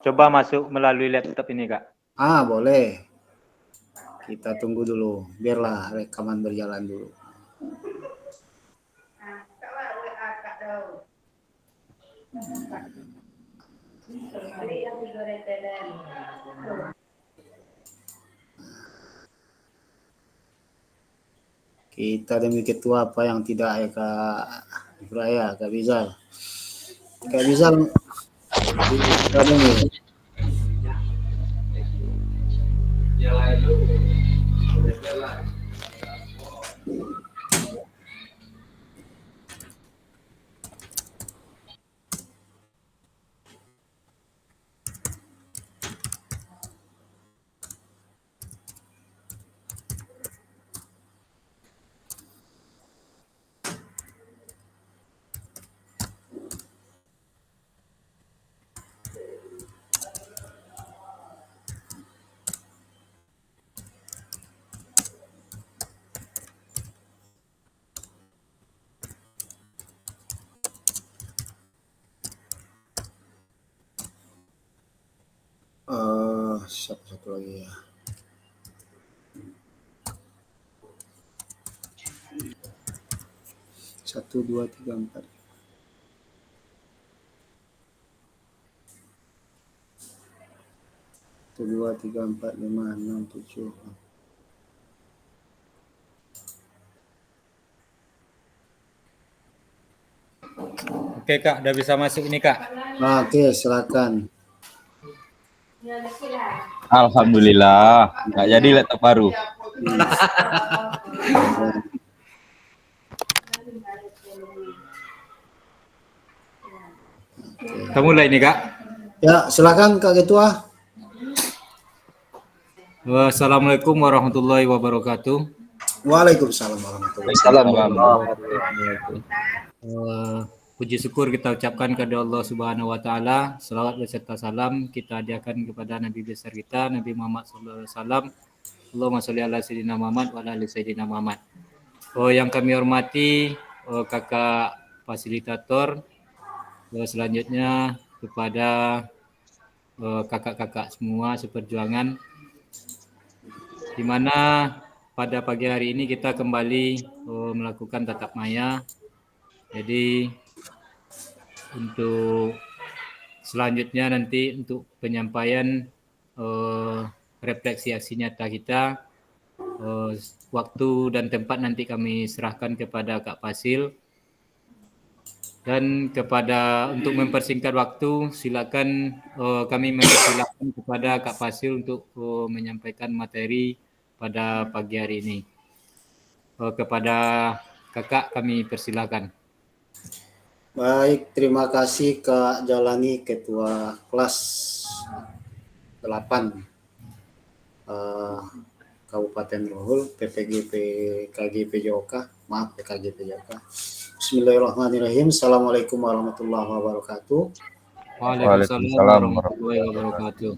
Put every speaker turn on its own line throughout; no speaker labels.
Coba masuk melalui laptop ini, Kak.
Boleh. Kita tunggu dulu, biarlah rekaman berjalan dulu. Kita demi ketua apa yang tidak ya Kak Ibraya, Kak Bizal. Kak Bizal, kita demi. Siapa satu lagi ya? Satu, dua, tiga, empat. Satu, dua, tiga, empat, lima, enam, tujuh.
Oke, Kak, udah bisa masuk ini, Kak.
Oke, silakan.
Alhamdulillah, nggak jadi laptop baru.
Kita mulai nih, Kak.
Ya, silakan Kak Ketua.
Wassalamualaikum warahmatullahi wabarakatuh.
Waalaikumsalam warahmatullahi
Assalamualaikum.
Puji syukur kita ucapkan kepada Allah Subhanahu wa taala. Selawat beserta salam kita hadiahkan kepada Nabi besar kita, Nabi Muhammad sallallahu alaihi wasallam. Allahumma sholli ala sayyidina Muhammad wa ala ali sayyidina Muhammad. Yang kami hormati Kakak fasilitator, selanjutnya kepada kakak-kakak semua seperjuangan, di mana pada pagi hari ini kita kembali melakukan tatap maya. Jadi untuk selanjutnya nanti untuk penyampaian refleksi aksi nyata kita, waktu dan tempat nanti kami serahkan kepada Kak Fasil. Dan untuk mempersingkat waktu, silakan kami mempersilahkan kepada Kak Fasil untuk menyampaikan materi pada pagi hari ini. Kepada kakak kami persilakan.
Baik, terima kasih Kak Jalani, Ketua Kelas 8 Kabupaten Rohul, PPGP KGP Joka. Maaf, PKGP Joka. Bismillahirrahmanirrahim. Assalamualaikum warahmatullahi wabarakatuh.
Waalaikumsalam warahmatullahi wabarakatuh.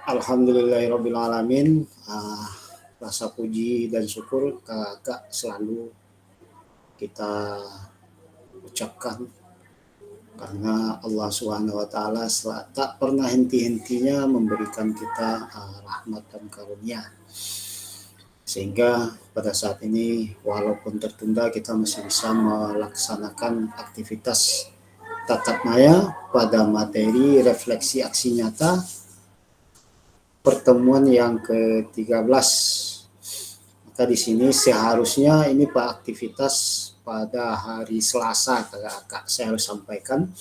Alhamdulillahirabbil alamin. Rasa puji dan syukur Kakak selalu kita ucapkan karena Allah Subhanahu wa taala tak pernah henti-hentinya memberikan kita rahmat dan karunia. Sehingga pada saat ini walaupun tertunda kita masih bisa melaksanakan aktivitas tatap maya pada materi refleksi aksi nyata pertemuan yang ke-13. Maka di sini seharusnya ini Pak aktivitas pada hari Selasa, Kakak saya harus sampaikan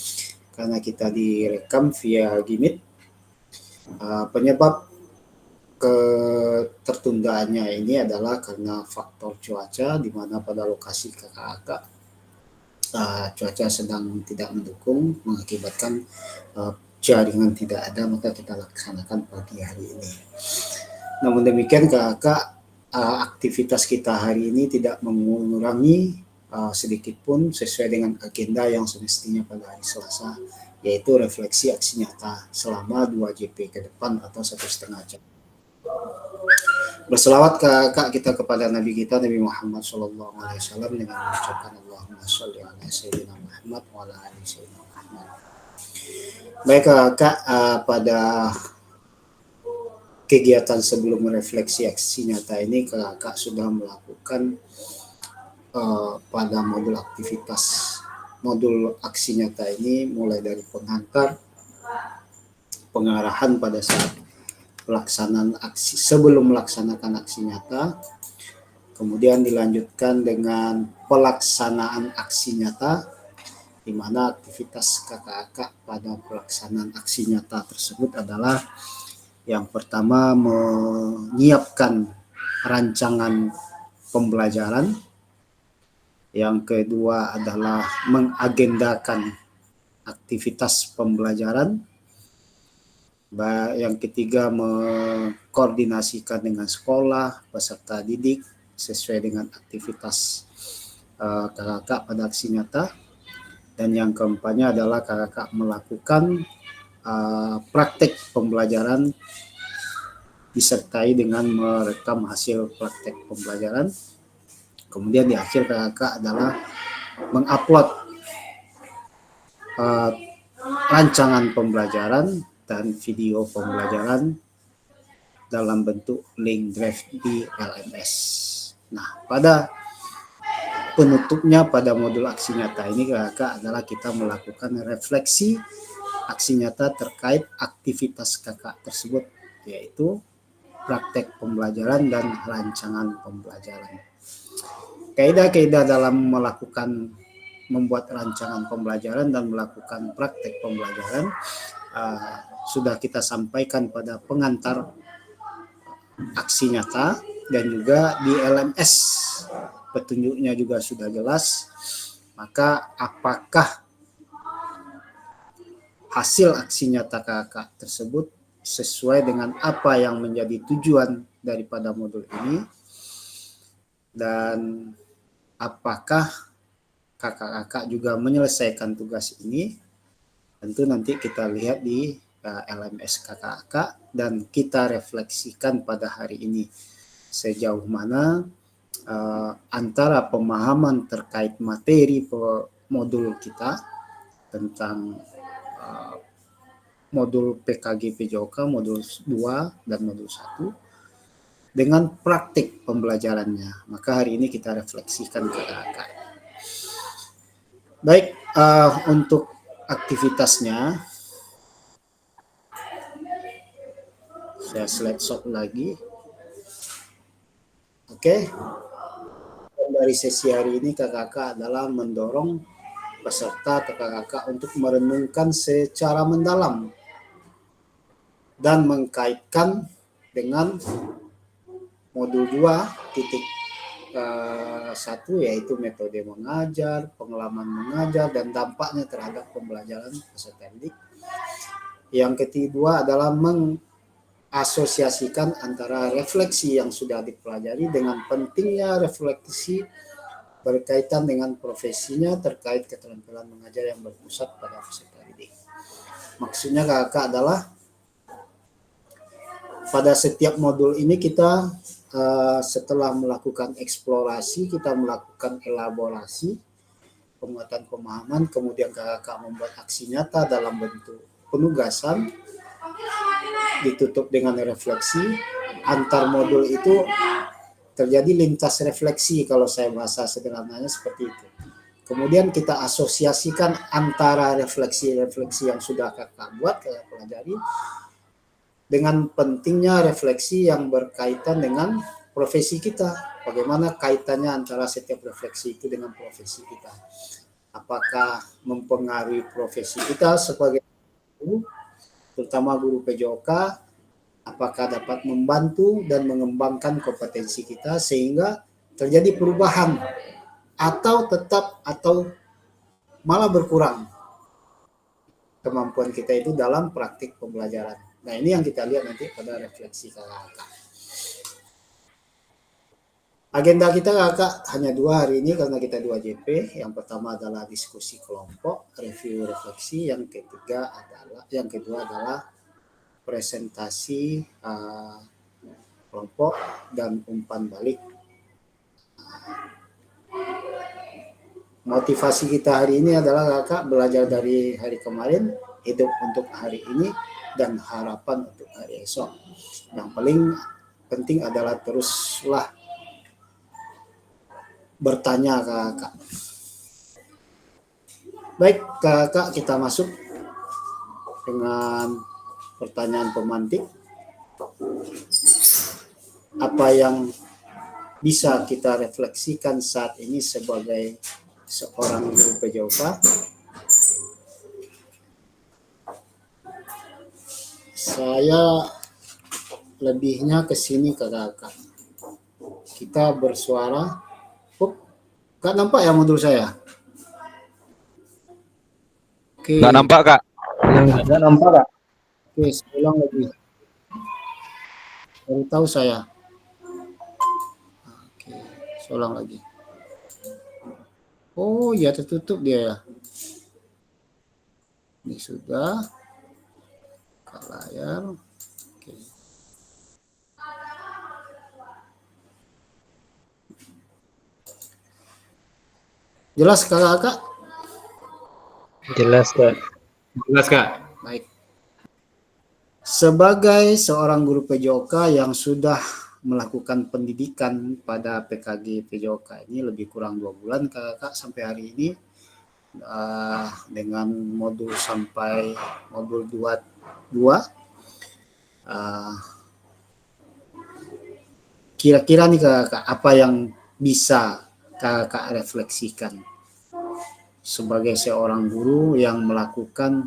karena kita direkam via Gimit. Penyebab ketertundaannya ini adalah karena faktor cuaca, di mana pada lokasi kakak cuaca sedang tidak mendukung, mengakibatkan jaringan tidak ada, maka kita laksanakan pagi hari ini. Namun demikian kakak, aktivitas kita hari ini tidak mengurangi sedikit pun sesuai dengan agenda yang semestinya pada hari Selasa, yaitu refleksi aksi nyata selama 2 JP ke depan atau 1,5 jam. Berselawat kakak kita kepada Nabi kita Nabi Muhammad Sallallahu Alaihi Wasallam dengan mengucapkan Allahumma sholli ala sayyidina Muhammad wa ala ali sayyidina Muhammad. Baik Kak, pada kegiatan sebelum refleksi aksi nyata ini Kakak sudah melakukan pada modul aktivitas modul aksi nyata ini mulai dari pengantar, pengarahan pada saat pelaksanaan aksi sebelum melaksanakan aksi nyata, kemudian dilanjutkan dengan pelaksanaan aksi nyata, di mana aktivitas kakak-kakak pada pelaksanaan aksi nyata tersebut adalah yang pertama menyiapkan rancangan pembelajaran, yang kedua adalah mengagendakan aktivitas pembelajaran, yang ketiga mengkoordinasikan dengan sekolah, peserta didik sesuai dengan aktivitas kakak pada aksi nyata, dan yang keempatnya adalah kakak melakukan praktek pembelajaran disertai dengan merekam hasil praktek pembelajaran. Kemudian di akhir kakak adalah mengupload rancangan pembelajaran dan video pembelajaran dalam bentuk link drive di LMS. Nah, pada penutupnya pada modul aksi nyata ini kakak adalah kita melakukan refleksi aksi nyata terkait aktivitas kakak tersebut, yaitu praktek pembelajaran dan rancangan pembelajaran. Kaidah-kaidah dalam membuat rancangan pembelajaran dan melakukan praktek pembelajaran sudah kita sampaikan pada pengantar aksi nyata, dan juga di LMS petunjuknya juga sudah jelas. Maka apakah hasil aksi nyata kakak tersebut sesuai dengan apa yang menjadi tujuan daripada modul ini, dan apakah kakak-kakak juga menyelesaikan tugas ini, tentu nanti kita lihat di LMS kakak-kakak dan kita refleksikan pada hari ini sejauh mana antara pemahaman terkait materi modul kita tentang modul PKG PJOK modul 2 dan modul 1 dengan praktik pembelajarannya. Maka hari ini kita refleksikan kakak-kakak. Baik, untuk aktivitasnya saya slide shot lagi. Oke. Dari sesi hari ini kakak-kakak adalah mendorong peserta atau kakak-kakak untuk merenungkan secara mendalam dan mengkaitkan dengan modul 2.1 yaitu metode mengajar, pengalaman mengajar, dan dampaknya terhadap pembelajaran peserta didik. Yang kedua adalah mengasosiasikan antara refleksi yang sudah dipelajari dengan pentingnya refleksi berkaitan dengan profesinya terkait keterampilan mengajar yang berpusat pada peserta didik. Maksudnya kakak adalah pada setiap modul ini kita setelah melakukan eksplorasi, kita melakukan elaborasi, penguatan pemahaman, kemudian kakak membuat aksi nyata dalam bentuk penugasan, ditutup dengan refleksi. Antar modul itu terjadi lintas refleksi, kalau saya bahasa sederhananya seperti itu. Kemudian kita asosiasikan antara refleksi-refleksi yang sudah kakak buat, kakak pelajari, dengan pentingnya refleksi yang berkaitan dengan profesi kita. Bagaimana kaitannya antara setiap refleksi itu dengan profesi kita? Apakah mempengaruhi profesi kita sebagai guru, terutama guru PJOK? Apakah dapat membantu dan mengembangkan kompetensi kita sehingga terjadi perubahan, atau tetap atau malah berkurang kemampuan kita itu dalam praktik pembelajaran? Nah, ini yang kita lihat nanti pada refleksi kakak. Agenda kita kakak hanya 2 hari ini karena kita 2 JP. Yang pertama adalah diskusi kelompok, review refleksi. Yang kedua adalah presentasi kelompok dan umpan balik. motivasi kita hari ini adalah kakak belajar dari hari kemarin, hidup untuk hari ini, dan harapan untuk hari esok. Yang paling penting adalah teruslah bertanya kakak. Baik kakak, kita masuk dengan pertanyaan pemantik. Apa yang bisa kita refleksikan saat ini sebagai seorang guru PJOK? Saya lebihnya ke sini ke kakak. Kita bersuara. Kak, nampak ya modul saya? Oke.
Nggak nampak, Kak.
Nggak nampak, Kak.
Oke, saya ulang lagi. Baru tahu saya. Oke, saya ulang lagi. Oh ya, tertutup dia ya. Ini sudah. Buka layar. Oke. Jelas kakak?
Jelas, Kak.
Jelas, Kak.
Baik. Sebagai seorang guru PJOK yang sudah melakukan pendidikan pada PKG PJOK ini lebih kurang 2 bulan kakak sampai hari ini, dengan modul sampai modul 22, kira-kira nih kakak, apa yang bisa kakak refleksikan sebagai seorang guru yang melakukan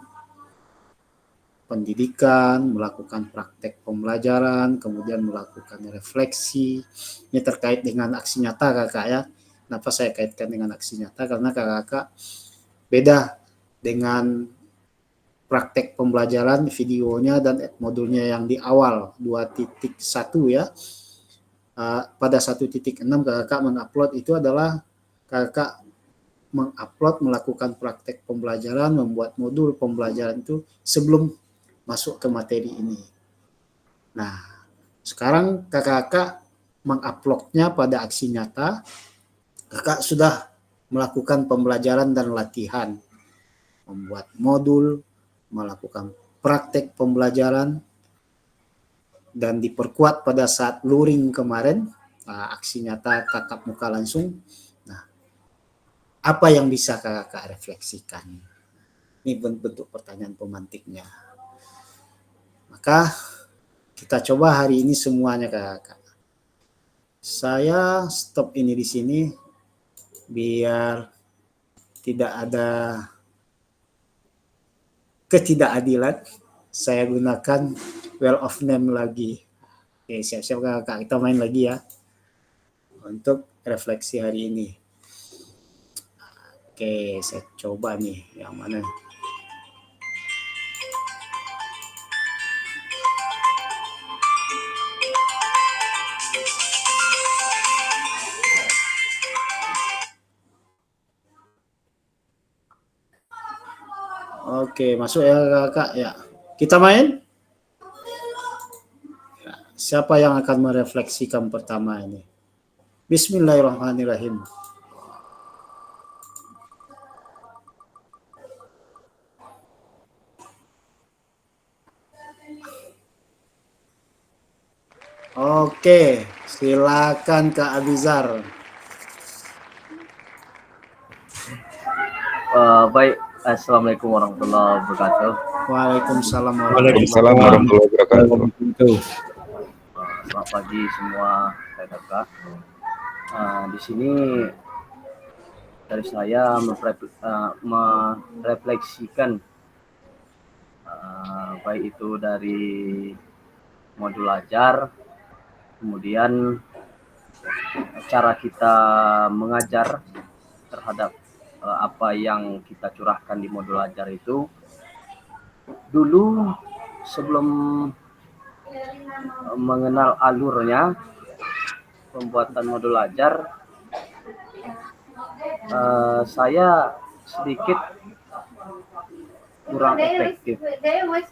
pendidikan, melakukan praktek pembelajaran, kemudian melakukan refleksi. Ini terkait dengan aksi nyata kakak ya. Kenapa saya kaitkan dengan aksi nyata? Karena kakak beda dengan praktek pembelajaran videonya dan modulnya yang di awal 2.1 ya. Pada 1.6 kakak mengupload itu adalah kakak mengupload, melakukan praktek pembelajaran, membuat modul pembelajaran itu sebelum masuk ke materi ini. Nah, sekarang kakak menguploadnya pada aksi nyata. Kakak sudah melakukan pembelajaran dan latihan, membuat modul, melakukan praktek pembelajaran, dan diperkuat pada saat luring kemarin, aksi nyata tatap muka langsung. Nah, apa yang bisa kakak refleksikan? Ini bentuk pertanyaan pemantiknya. Maka kita coba hari ini semuanya kakak. Saya stop ini di sini biar tidak ada ketidakadilan. Saya gunakan well of name lagi. Oke, siap-siap kakak, kita main lagi ya untuk refleksi hari ini. Oke, saya coba nih yang mana. Oke, masuk ya kakak ya. Kita main? Ya, siapa yang akan merefleksikan pertama ini? Bismillahirrahmanirrahim. Oke, silakan Kak Abizar.
Baik, assalamualaikum warahmatullahi wabarakatuh.
Waalaikumsalam
Waalaikumsalam warahmatullahi wabarakatuh.
Selamat pagi semua kakak. Di sini dari saya merefleksikan baik itu dari modul ajar, kemudian cara kita mengajar terhadap apa yang kita curahkan di modul ajar itu. Dulu sebelum mengenal alurnya pembuatan modul ajar, saya sedikit kurang efektif.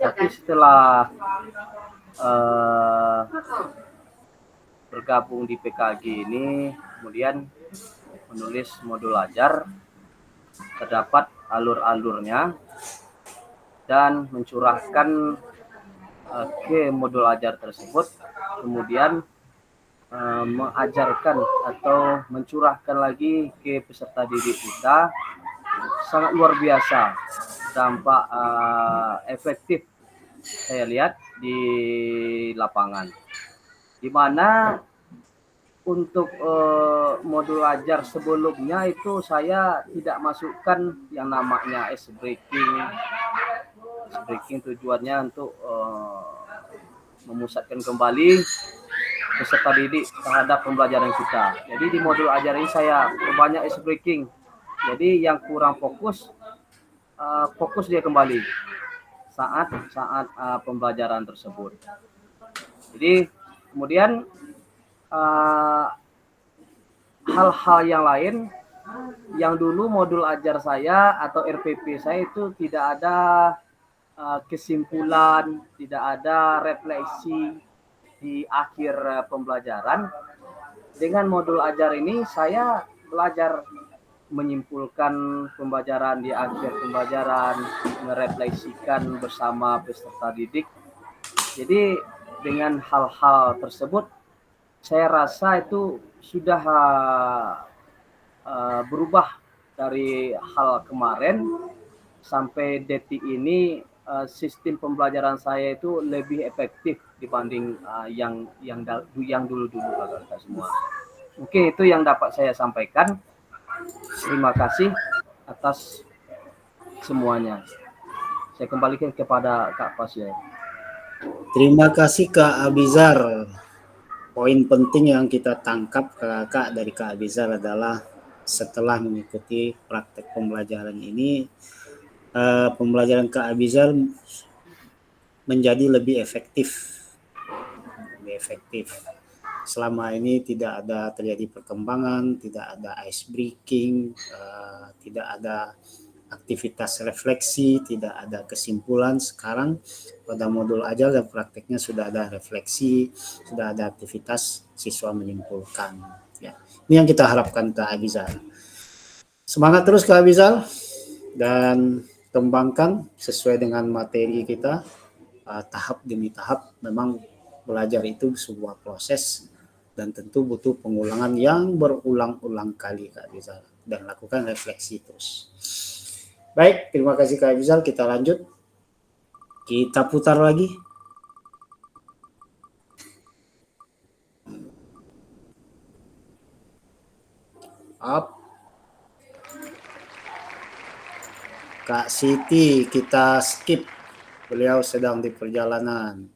Tapi setelah bergabung di PKG ini, kemudian menulis modul ajar, terdapat alur-alurnya dan mencurahkan ke modul ajar tersebut, kemudian mengajarkan atau mencurahkan lagi ke peserta didik kita, sangat luar biasa dampak efektif saya lihat di lapangan, di mana untuk modul ajar sebelumnya itu saya tidak masukkan yang namanya ice breaking. Ice breaking tujuannya untuk memusatkan kembali peserta didik terhadap pembelajaran kita. Jadi di modul ajar ini saya perbanyak ice breaking. Jadi yang kurang fokus, fokus dia kembali saat pembelajaran tersebut. Jadi kemudian hal-hal yang lain yang dulu modul ajar saya atau RPP saya itu tidak ada kesimpulan, tidak ada refleksi di akhir pembelajaran. Dengan modul ajar ini saya belajar menyimpulkan pembelajaran di akhir pembelajaran, merefleksikan bersama peserta didik. Jadi dengan hal-hal tersebut saya rasa itu sudah berubah dari hal kemarin sampai detik ini. Sistem pembelajaran saya itu lebih efektif dibanding yang dulu-dulu kakak semua. Mungkin itu yang dapat saya sampaikan. Terima kasih atas semuanya. Saya kembalikan kepada Kak Fasil.
Terima kasih Kak Abizar. Poin penting yang kita tangkap Kak dari Kak Abizar adalah setelah mengikuti praktek pembelajaran ini, pembelajaran Kak Abizar menjadi lebih efektif. Selama ini tidak ada terjadi perkembangan, tidak ada ice breaking, tidak ada aktivitas refleksi, tidak ada kesimpulan. Sekarang pada modul ajar dan prakteknya sudah ada refleksi, sudah ada aktivitas siswa menyimpulkan. Ya, ini yang kita harapkan Kak Abizar. Semangat terus Kak Abizar dan kembangkan sesuai dengan materi kita, tahap demi tahap. Memang belajar itu sebuah proses dan tentu butuh pengulangan yang berulang-ulang kali Kak Abizar, dan lakukan refleksi terus. Baik, terima kasih Kak Abizar. Kita lanjut. Kita putar lagi. Up. Kak Siti kita skip. Beliau sedang di perjalanan,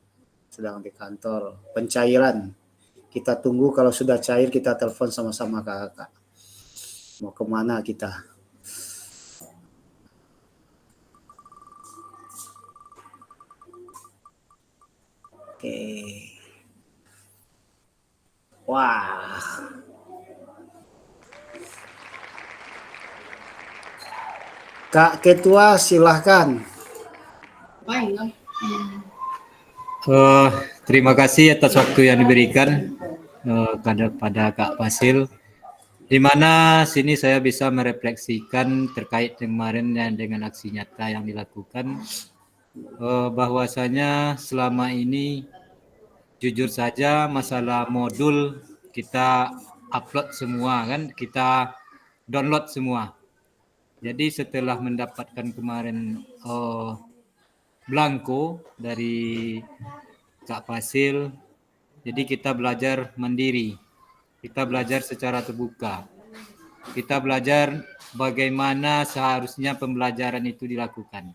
sedang di kantor. Pencairan. Kita tunggu, kalau sudah cair kita telepon sama-sama kakak. Mau kemana kita? Oke. Wah. Kak Ketua silahkan.
Terima kasih atas waktu yang diberikan kepada Kak Fasil, di mana sini saya bisa merefleksikan terkait kemarin dengan aksi nyata yang dilakukan, bahwasanya selama ini jujur saja masalah modul kita upload semua kan, kita download semua. Jadi setelah mendapatkan kemarin blanko dari Kak Fasil, jadi kita belajar mandiri, kita belajar secara terbuka, kita belajar bagaimana seharusnya pembelajaran itu dilakukan.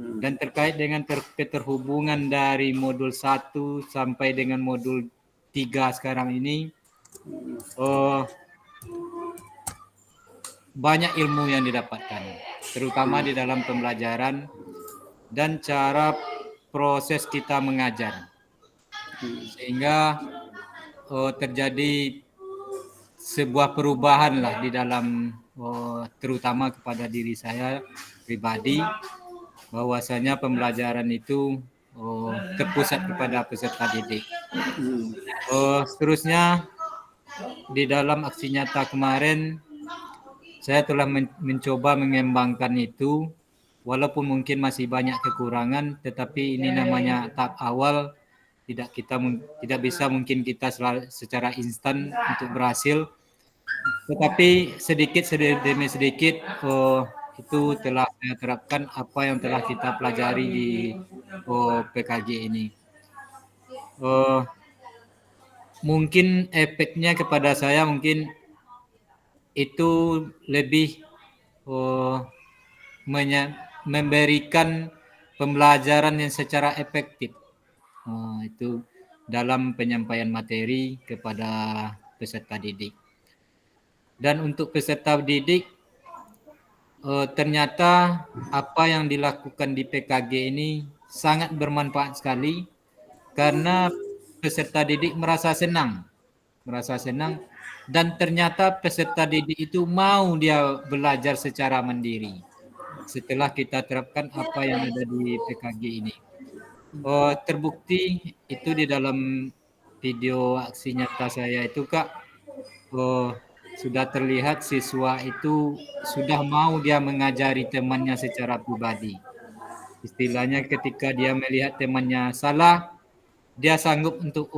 Dan terkait dengan keterhubungan dari modul 1 sampai dengan modul 3 sekarang ini, banyak ilmu yang didapatkan, terutama di dalam pembelajaran dan cara proses kita mengajar, sehingga terjadi sebuah perubahan lah di dalam, terutama kepada diri saya pribadi, bahwasanya pembelajaran itu terpusat kepada peserta didik. Seterusnya di dalam aksi nyata kemarin, saya telah mencoba mengembangkan itu, walaupun mungkin masih banyak kekurangan, tetapi ini namanya tahap awal, tidak bisa mungkin kita secara instan untuk berhasil, tetapi sedikit demi sedikit itu telah saya terapkan apa yang telah kita pelajari di PKG ini. Mungkin efeknya kepada saya mungkin itu lebih memberikan pembelajaran yang secara efektif. Itu dalam penyampaian materi kepada peserta didik. Dan untuk peserta didik, ternyata apa yang dilakukan di PKG ini sangat bermanfaat sekali karena peserta didik merasa senang dan ternyata peserta didik itu mau dia belajar secara mandiri setelah kita terapkan apa yang ada di PKG ini. Terbukti itu di dalam video aksi nyata saya itu, Kak, sudah terlihat siswa itu sudah mau dia mengajari temannya secara pribadi. Istilahnya ketika dia melihat temannya salah, dia sanggup untuk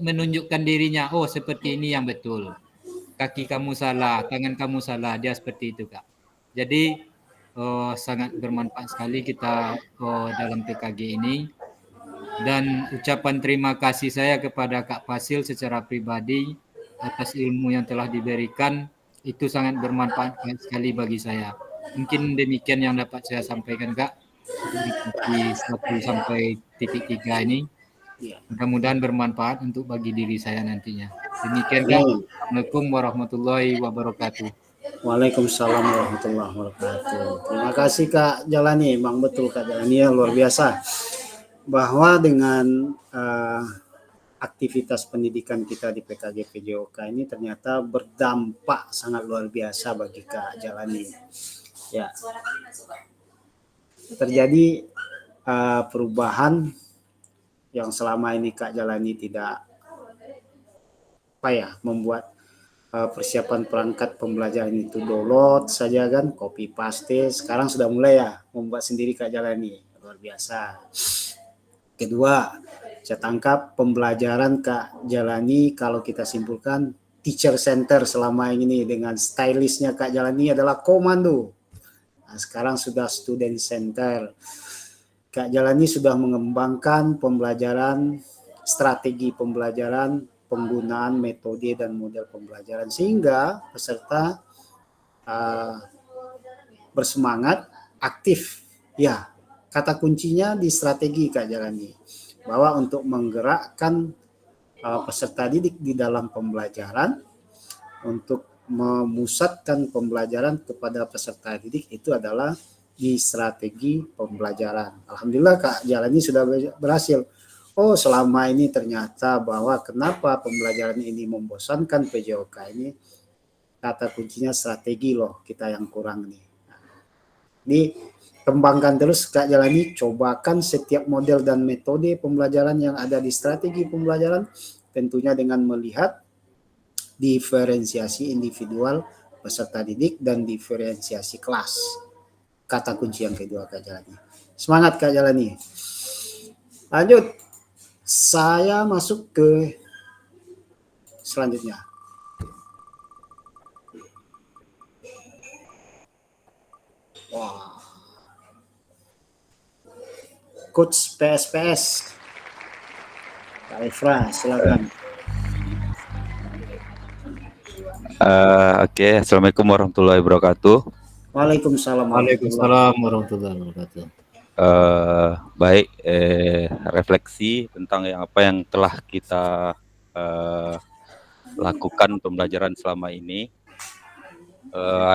menunjukkan dirinya, oh seperti ini yang betul. Kaki kamu salah, tangan kamu salah, dia seperti itu, Kak. Jadi sangat bermanfaat sekali kita dalam PKG ini. Dan ucapan terima kasih saya kepada Kak Fasil secara pribadi atas ilmu yang telah diberikan, itu sangat bermanfaat sekali bagi saya. Mungkin demikian yang dapat saya sampaikan, Kak, di 1 sampai titik 3 ini. Mudah-mudahan bermanfaat untuk bagi diri saya nantinya. Demikian, Kak. Assalamualaikum warahmatullahi wabarakatuh.
Waalaikumsalam warahmatullahi wabarakatuh. Terima kasih Kak Jalani, Bang, betul Kak Jalani ya, luar biasa. Bahwa dengan aktivitas pendidikan kita di PKG PJOK ini ternyata berdampak sangat luar biasa bagi Kak Jalani. Ya, terjadi perubahan yang selama ini Kak Jalani tidak membuat persiapan perangkat pembelajaran itu download saja kan, copy paste. Sekarang sudah mulai ya membuat sendiri Kak Jalani, luar biasa. Kedua, saya tangkap pembelajaran Kak Jalani kalau kita simpulkan teacher center selama ini dengan stylishnya Kak Jalani adalah komando. Nah, sekarang sudah student center. Kak Jalani sudah mengembangkan pembelajaran, strategi pembelajaran, penggunaan metode dan model pembelajaran sehingga peserta bersemangat, aktif. Ya, kata kuncinya di strategi Kak Jalani, bahwa untuk menggerakkan peserta didik di dalam pembelajaran, untuk memusatkan pembelajaran kepada peserta didik itu adalah di strategi pembelajaran. Alhamdulillah Kak Jalani sudah berhasil. Oh, selama ini ternyata bahwa kenapa pembelajaran ini membosankan PJOK ini, kata kuncinya strategi loh, kita yang kurang nih. Ini kembangkan terus Kak Jalani, cobakan setiap model dan metode pembelajaran yang ada di strategi pembelajaran, tentunya dengan melihat diferensiasi individual peserta didik dan diferensiasi kelas. Kata kunci yang kedua Kak Jalani. Semangat Kak Jalani. Lanjut, saya masuk ke selanjutnya. Wah. Coach PSPS. Kak Efra, silakan.
Oke, Assalamualaikum warahmatullahi wabarakatuh.
Waalaikumsalam.
Waalaikumsalam warahmatullahi wabarakatuh.
Baik, refleksi tentang apa yang telah kita lakukan pembelajaran selama ini.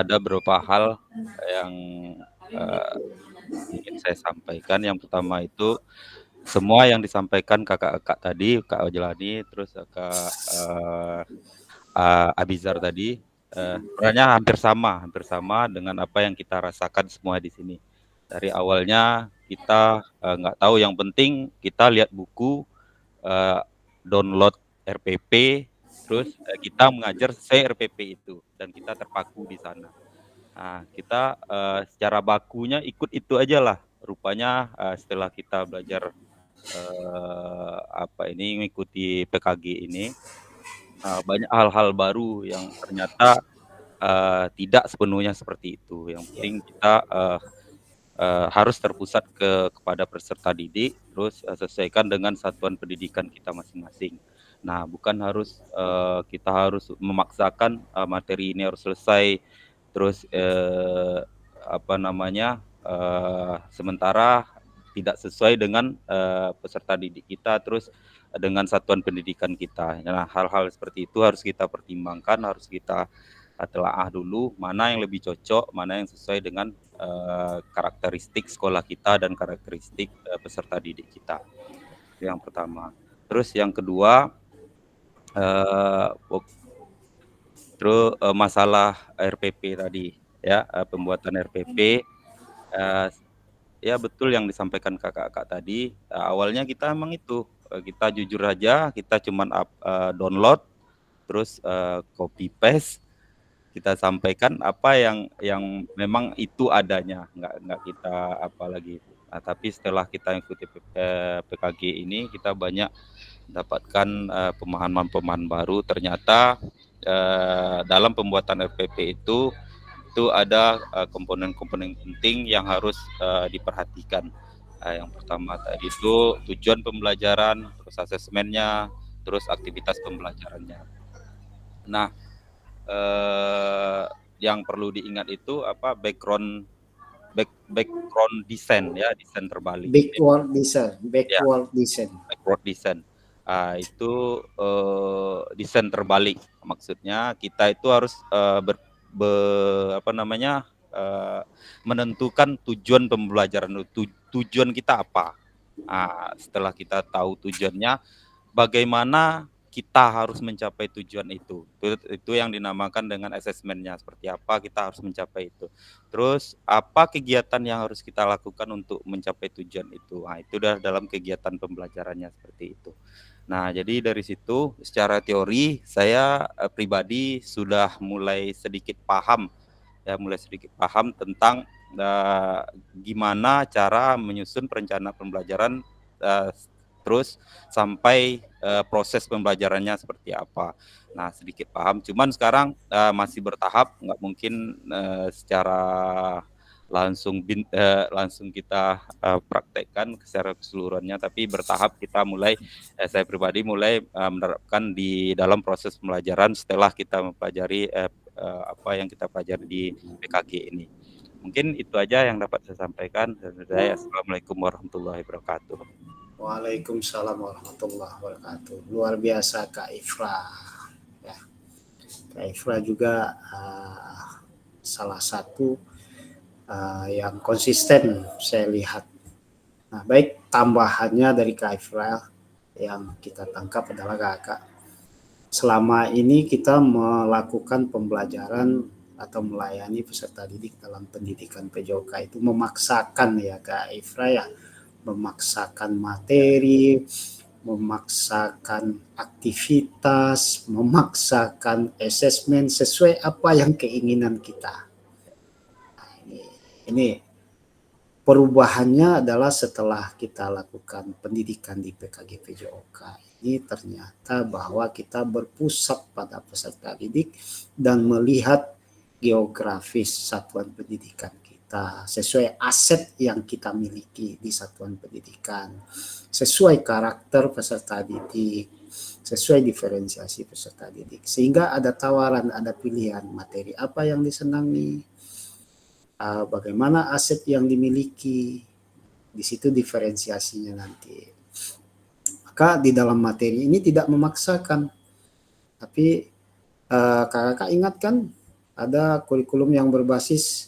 Ada beberapa hal yang ingin saya sampaikan. Yang pertama itu semua yang disampaikan kakak-kakak tadi, Kak Jalani, terus Kak Abizar tadi, sebenarnya hampir sama dengan apa yang kita rasakan semua di sini. Dari awalnya kita nggak tahu, yang penting kita lihat buku, download RPP, Terus kita mengajar sesuai RPP itu dan kita terpaku di sana. Nah, kita secara bakunya ikut itu aja lah. Rupanya setelah kita belajar mengikuti PKG ini, banyak hal-hal baru yang ternyata tidak sepenuhnya seperti itu. Yang penting kita harus terpusat kepada peserta didik, terus sesuaikan dengan satuan pendidikan kita masing-masing. Nah, bukan harus kita harus memaksakan materi ini harus selesai, terus sementara tidak sesuai dengan peserta didik kita, terus dengan satuan pendidikan kita. Nah, hal-hal seperti itu harus kita pertimbangkan, harus kita telaah dulu mana yang lebih cocok, mana yang sesuai dengan karakteristik sekolah kita dan karakteristik peserta didik kita. Itu yang pertama. Terus yang kedua, masalah RPP tadi, ya, pembuatan RPP, ya betul yang disampaikan kakak-kakak tadi. Awalnya kita emang itu, kita jujur aja, kita cuman download, terus copy paste, kita sampaikan apa yang memang itu adanya, nggak kita apa lagi. Nah, tapi setelah kita ikuti PKG ini, kita banyak dapatkan pemahaman-pemahaman baru. Ternyata dalam pembuatan RPP itu ada komponen-komponen penting yang harus diperhatikan. Yang pertama tadi itu tujuan pembelajaran, terus asesmennya, terus aktivitas pembelajarannya. Nah, yang perlu diingat itu background desain, ya, desain terbalik.
Backward design. Itu
desain terbalik. Maksudnya kita itu harus menentukan tujuan pembelajaran, tujuan kita apa. Setelah kita tahu tujuannya, bagaimana kita harus mencapai tujuan itu. Itu yang dinamakan dengan asesmennya, seperti apa kita harus mencapai itu. Terus apa kegiatan yang harus kita lakukan untuk mencapai tujuan itu. Itu udah dalam kegiatan pembelajarannya seperti itu. Nah, jadi dari situ secara teori saya pribadi sudah mulai sedikit paham tentang gimana cara menyusun perencanaan pembelajaran terus sampai proses pembelajarannya seperti apa. Nah, sedikit paham. Cuman sekarang masih bertahap, nggak mungkin secara langsung kita praktekkan secara keseluruhannya, tapi bertahap kita mulai, saya pribadi mulai menerapkan di dalam proses pembelajaran setelah kita mempelajari apa yang kita pelajari di PKG ini. Mungkin itu aja yang dapat saya sampaikan. Assalamualaikum warahmatullahi wabarakatuh.
Waalaikumsalam warahmatullahi wabarakatuh. Luar biasa Kak Ifra. Ya. Kak Ifra juga salah satu yang konsisten saya lihat. Nah, baik, tambahannya dari Kak Ifra yang kita tangkap adalah kakak. Selama ini kita melakukan pembelajaran atau melayani peserta didik dalam pendidikan PJOK itu memaksakan, ya Kak Ifra, ya, memaksakan materi, memaksakan aktivitas, memaksakan asesmen sesuai apa yang keinginan kita. Nah, ini perubahannya adalah setelah kita lakukan pendidikan di PKG PJOK ini, ternyata bahwa kita berpusat pada peserta didik dan melihat geografis satuan pendidikan kita sesuai aset yang kita miliki di satuan pendidikan, sesuai karakter peserta didik, sesuai diferensiasi peserta didik, sehingga ada tawaran, ada pilihan materi apa yang disenangi, bagaimana aset yang dimiliki, di situ diferensiasinya nanti. Maka di dalam materi ini tidak memaksakan, tapi kakak ingatkan ada kurikulum yang berbasis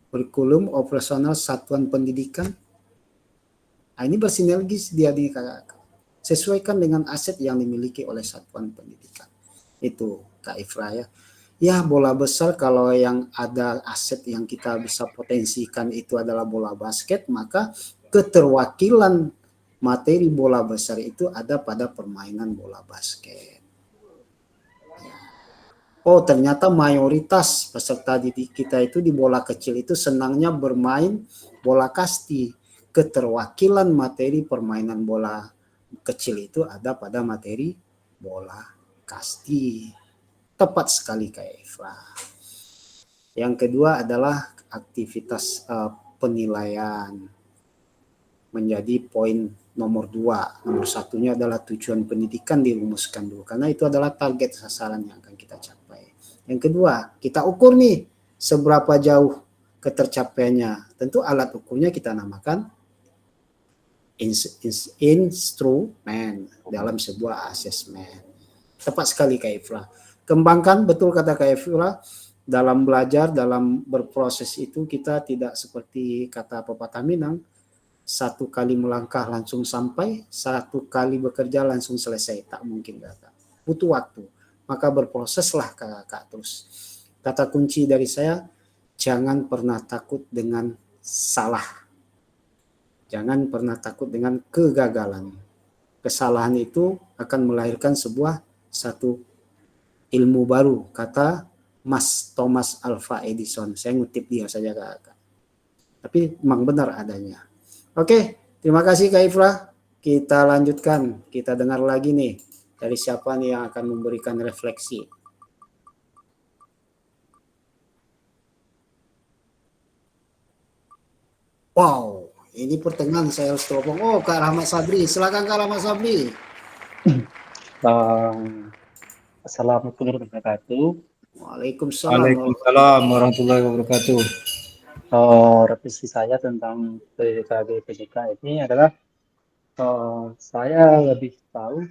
kurikulum operasional satuan pendidikan. Nah, ini bersinergis dia di kakak. Sesuaikan dengan aset yang dimiliki oleh satuan pendidikan. Itu Kak Ifra, ya. Ya, bola besar kalau yang ada aset yang kita bisa potensikan itu adalah bola basket, maka keterwakilan materi bola besar itu ada pada permainan bola basket. Oh, ternyata mayoritas peserta didik kita itu di bola kecil itu senangnya bermain bola kasti. Keterwakilan materi permainan bola kecil itu ada pada materi bola kasti. Tepat sekali Kak Eva. Yang kedua adalah aktivitas penilaian. Menjadi poin nomor 2. Nomor satunya adalah tujuan pendidikan dirumuskan dulu. Karena itu adalah target sasaran yang akan kita capai. Yang kedua, kita ukur nih seberapa jauh ketercapaiannya. Tentu alat ukurnya kita namakan instrumen dalam sebuah asesmen. Tepat sekali Kak Ifra. Kembangkan, betul kata Kak Ifra, dalam belajar, dalam berproses itu kita tidak seperti kata pepatah Minang, 1 kali melangkah langsung sampai, 1 kali bekerja langsung selesai. Tak mungkin kakak. Butuh waktu. Maka berproseslah kakak terus. Kata kunci dari saya, jangan pernah takut dengan salah. Jangan pernah takut dengan kegagalan. Kesalahan itu akan melahirkan satu ilmu baru. Kata Mas Thomas Alva Edison. Saya ngutip dia saja kakak. Tapi memang benar adanya. Oke, terima kasih Kak Ifra. Kita lanjutkan, kita dengar lagi nih dari siapa nih yang akan memberikan refleksi. Wow, ini pertengahan saya harus telepon. Oh, Kak Rahmat Sabri. Silakan Kak Rahmat Sabri.
Assalamualaikum warahmatullahi wabarakatuh.
Waalaikumsalam.
Waalaikumsalam warahmatullahi wabarakatuh.
Revisi saya tentang PKG PJK ini adalah saya lebih tahu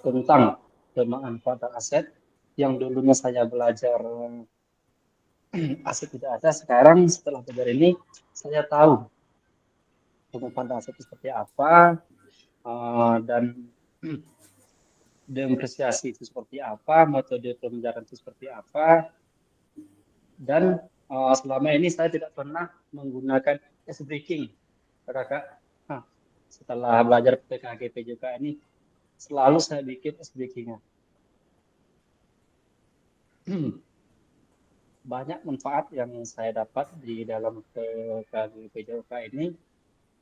tentang pemanfaatan aset yang dulunya saya belajar aset tidak ada. Sekarang setelah belajar ini saya tahu pemanfaatan aset itu seperti apa dan depresiasi itu seperti apa, metode pembelajaran itu seperti apa, dan selama ini saya tidak pernah menggunakan S-breaking, kakak. Setelah belajar PKG PJK ini, selalu saya bikin S-breakingnya. Banyak manfaat yang saya dapat di dalam PKG PJK ini,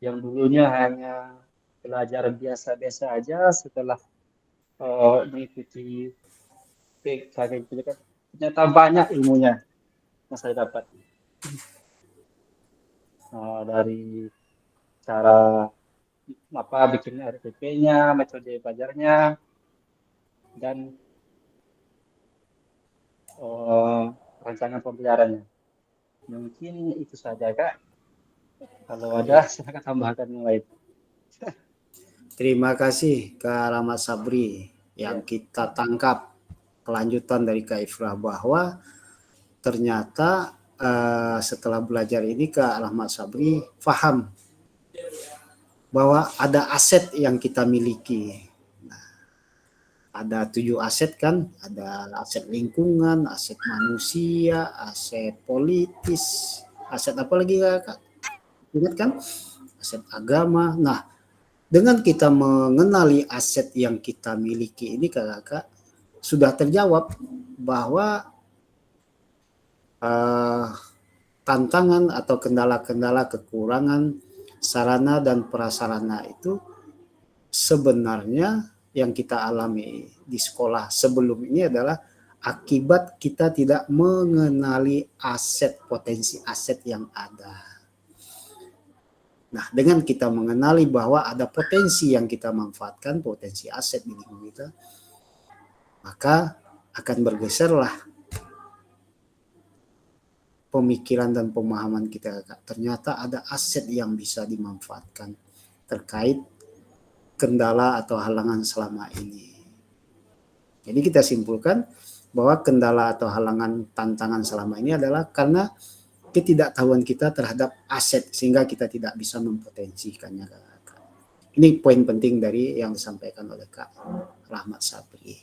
yang dulunya hanya belajar biasa-biasa aja. Setelah mengikuti PKG PJK, ternyata banyak ilmunya yang saya dapat. Dari cara bikin RPP-nya, metode belajarnya, dan rancangan pembelajarannya. Mungkin itu saja Kak. Kalau ada silakan tambahkan yang lain.
Terima kasih Kak Rahmat Sabri. Yang kita tangkap kelanjutan dari Kak Ifra bahwa ternyata setelah belajar ini Kak Rahmat Sabri paham bahwa ada aset yang kita miliki. Nah, ada 7 aset kan, ada aset lingkungan, aset manusia, aset politis, aset apa lagi Kak? Ingat kan? Aset agama. Nah, dengan kita mengenali aset yang kita miliki ini Kakak, sudah terjawab bahwa tantangan atau kendala-kendala kekurangan sarana dan prasarana itu sebenarnya yang kita alami di sekolah sebelum ini adalah akibat kita tidak mengenali aset, potensi aset yang ada. Nah, dengan kita mengenali bahwa ada potensi yang kita manfaatkan, potensi aset di lingkungan kita, maka akan bergeserlah pemikiran dan pemahaman kita. Ternyata ada aset yang bisa dimanfaatkan terkait kendala atau halangan selama ini. Jadi kita simpulkan bahwa kendala atau halangan tantangan selama ini adalah karena ketidaktahuan kita terhadap aset sehingga kita tidak bisa mempotensikannya. Ini poin penting dari yang disampaikan oleh Kak Rahmat Sabri.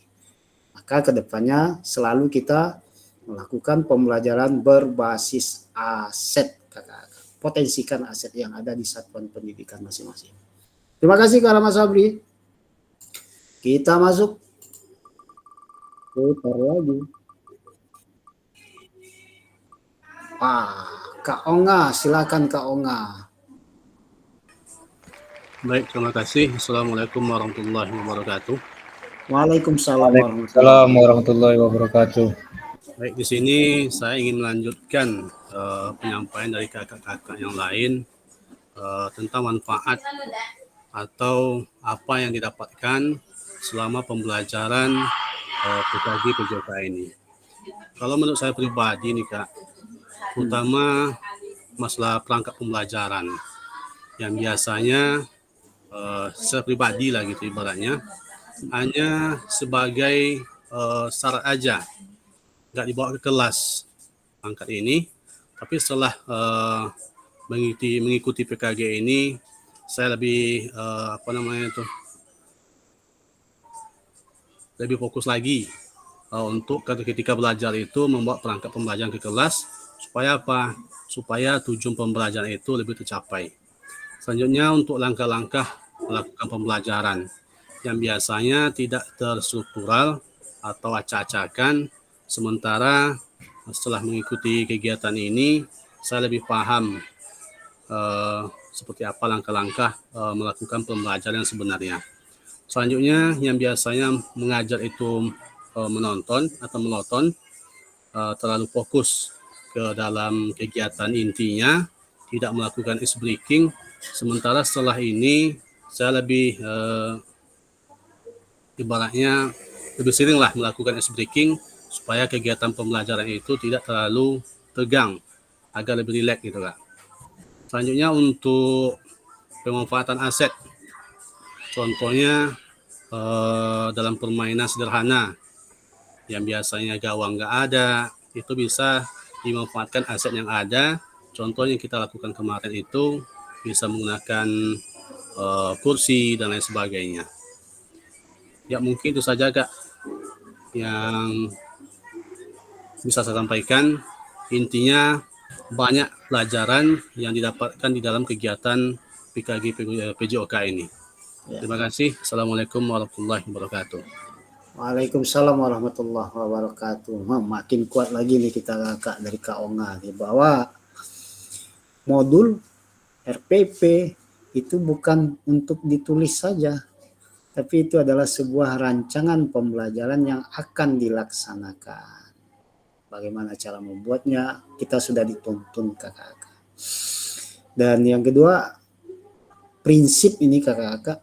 Maka kedepannya selalu kita melakukan pembelajaran berbasis aset, kakak. Potensikan aset yang ada di satuan pendidikan masing-masing. Terima kasih Kak Mas Sabri. Kita masuk putar lagi. Kak Onga, silakan Kak Onga.
Baik, terima kasih. Assalamualaikum warahmatullahi wabarakatuh.
Waalaikumsalam
Waalaikumsalam warahmatullahi wabarakatuh.
Baik, di sini saya ingin melanjutkan penyampaian dari kakak-kakak yang lain tentang manfaat atau apa yang didapatkan selama pembelajaran PKG PJOK ini. Kalau menurut saya pribadi nih Kak, terutama masalah perangkat pembelajaran yang biasanya secara pribadi lah gitu ibaratnya hanya sebagai syarat aja, nggak dibawa ke kelas angkat ini. Tapi setelah mengikuti PKG ini, saya lebih lebih fokus lagi untuk ketika belajar itu membawa perangkat pembelajaran ke kelas supaya apa? Supaya tujuan pembelajaran itu lebih tercapai. Selanjutnya untuk langkah-langkah melakukan pembelajaran yang biasanya tidak terstruktural atau acak-acakan, sementara setelah mengikuti kegiatan ini saya lebih paham seperti apa langkah-langkah melakukan pembelajaran yang sebenarnya. Selanjutnya yang biasanya mengajar itu menonton atau meloton, terlalu fokus ke dalam kegiatan intinya, tidak melakukan ice breaking. Sementara setelah ini saya lebih ibaratnya lebih sering lah melakukan ice breaking supaya kegiatan pembelajaran itu tidak terlalu tegang, agar lebih rileks gitu Kak. Selanjutnya untuk pemanfaatan aset, contohnya dalam permainan sederhana yang biasanya gawang nggak ada, itu bisa dimanfaatkan aset yang ada. Contoh yang kita lakukan kemarin itu bisa menggunakan kursi dan lain sebagainya. Ya mungkin itu saja Kak yang bisa saya sampaikan. Intinya banyak pelajaran yang didapatkan di dalam kegiatan PKG PJOK ini. Terima kasih. Assalamualaikum warahmatullahi wabarakatuh.
Waalaikumsalam warahmatullahi wabarakatuh. Makin kuat lagi nih kita Kak dari Kak Onga nih, bahwa modul RPP itu bukan untuk ditulis saja, tapi itu adalah sebuah rancangan pembelajaran yang akan dilaksanakan. Bagaimana cara membuatnya, kita sudah dituntun kakak-kakak. Dan yang kedua, prinsip ini kakak-kakak,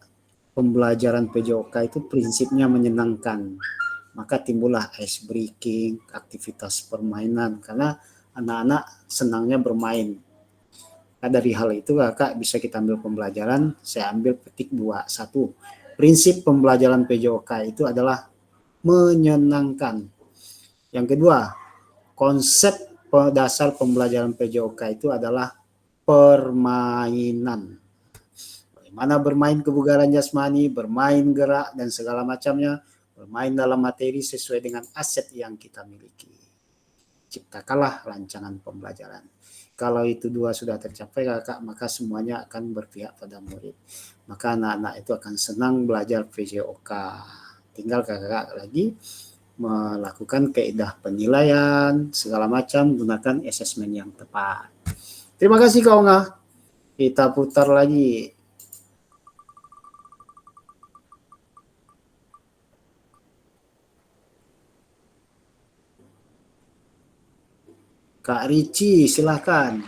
pembelajaran PJOK itu prinsipnya menyenangkan. Maka timbullah ice breaking, aktivitas permainan, karena anak-anak senangnya bermain. Nah, dari hal itu kakak bisa kita ambil pembelajaran, saya ambil petik 2. 1. Prinsip pembelajaran PJOK itu adalah menyenangkan. Yang kedua, konsep dasar pembelajaran PJOK itu adalah permainan. Bagaimana bermain kebugaran jasmani, bermain gerak, dan segala macamnya, bermain dalam materi sesuai dengan aset yang kita miliki. Ciptakanlah rancangan pembelajaran. Kalau itu 2 sudah tercapai kakak, maka semuanya akan berpihak pada murid. Maka anak-anak itu akan senang belajar PJOK. Tinggal kakak lagi melakukan kaidah penilaian, segala macam, gunakan asesmen yang tepat. Terima kasih Kak Onga. Kita putar lagi. Kak Ricci, silakan.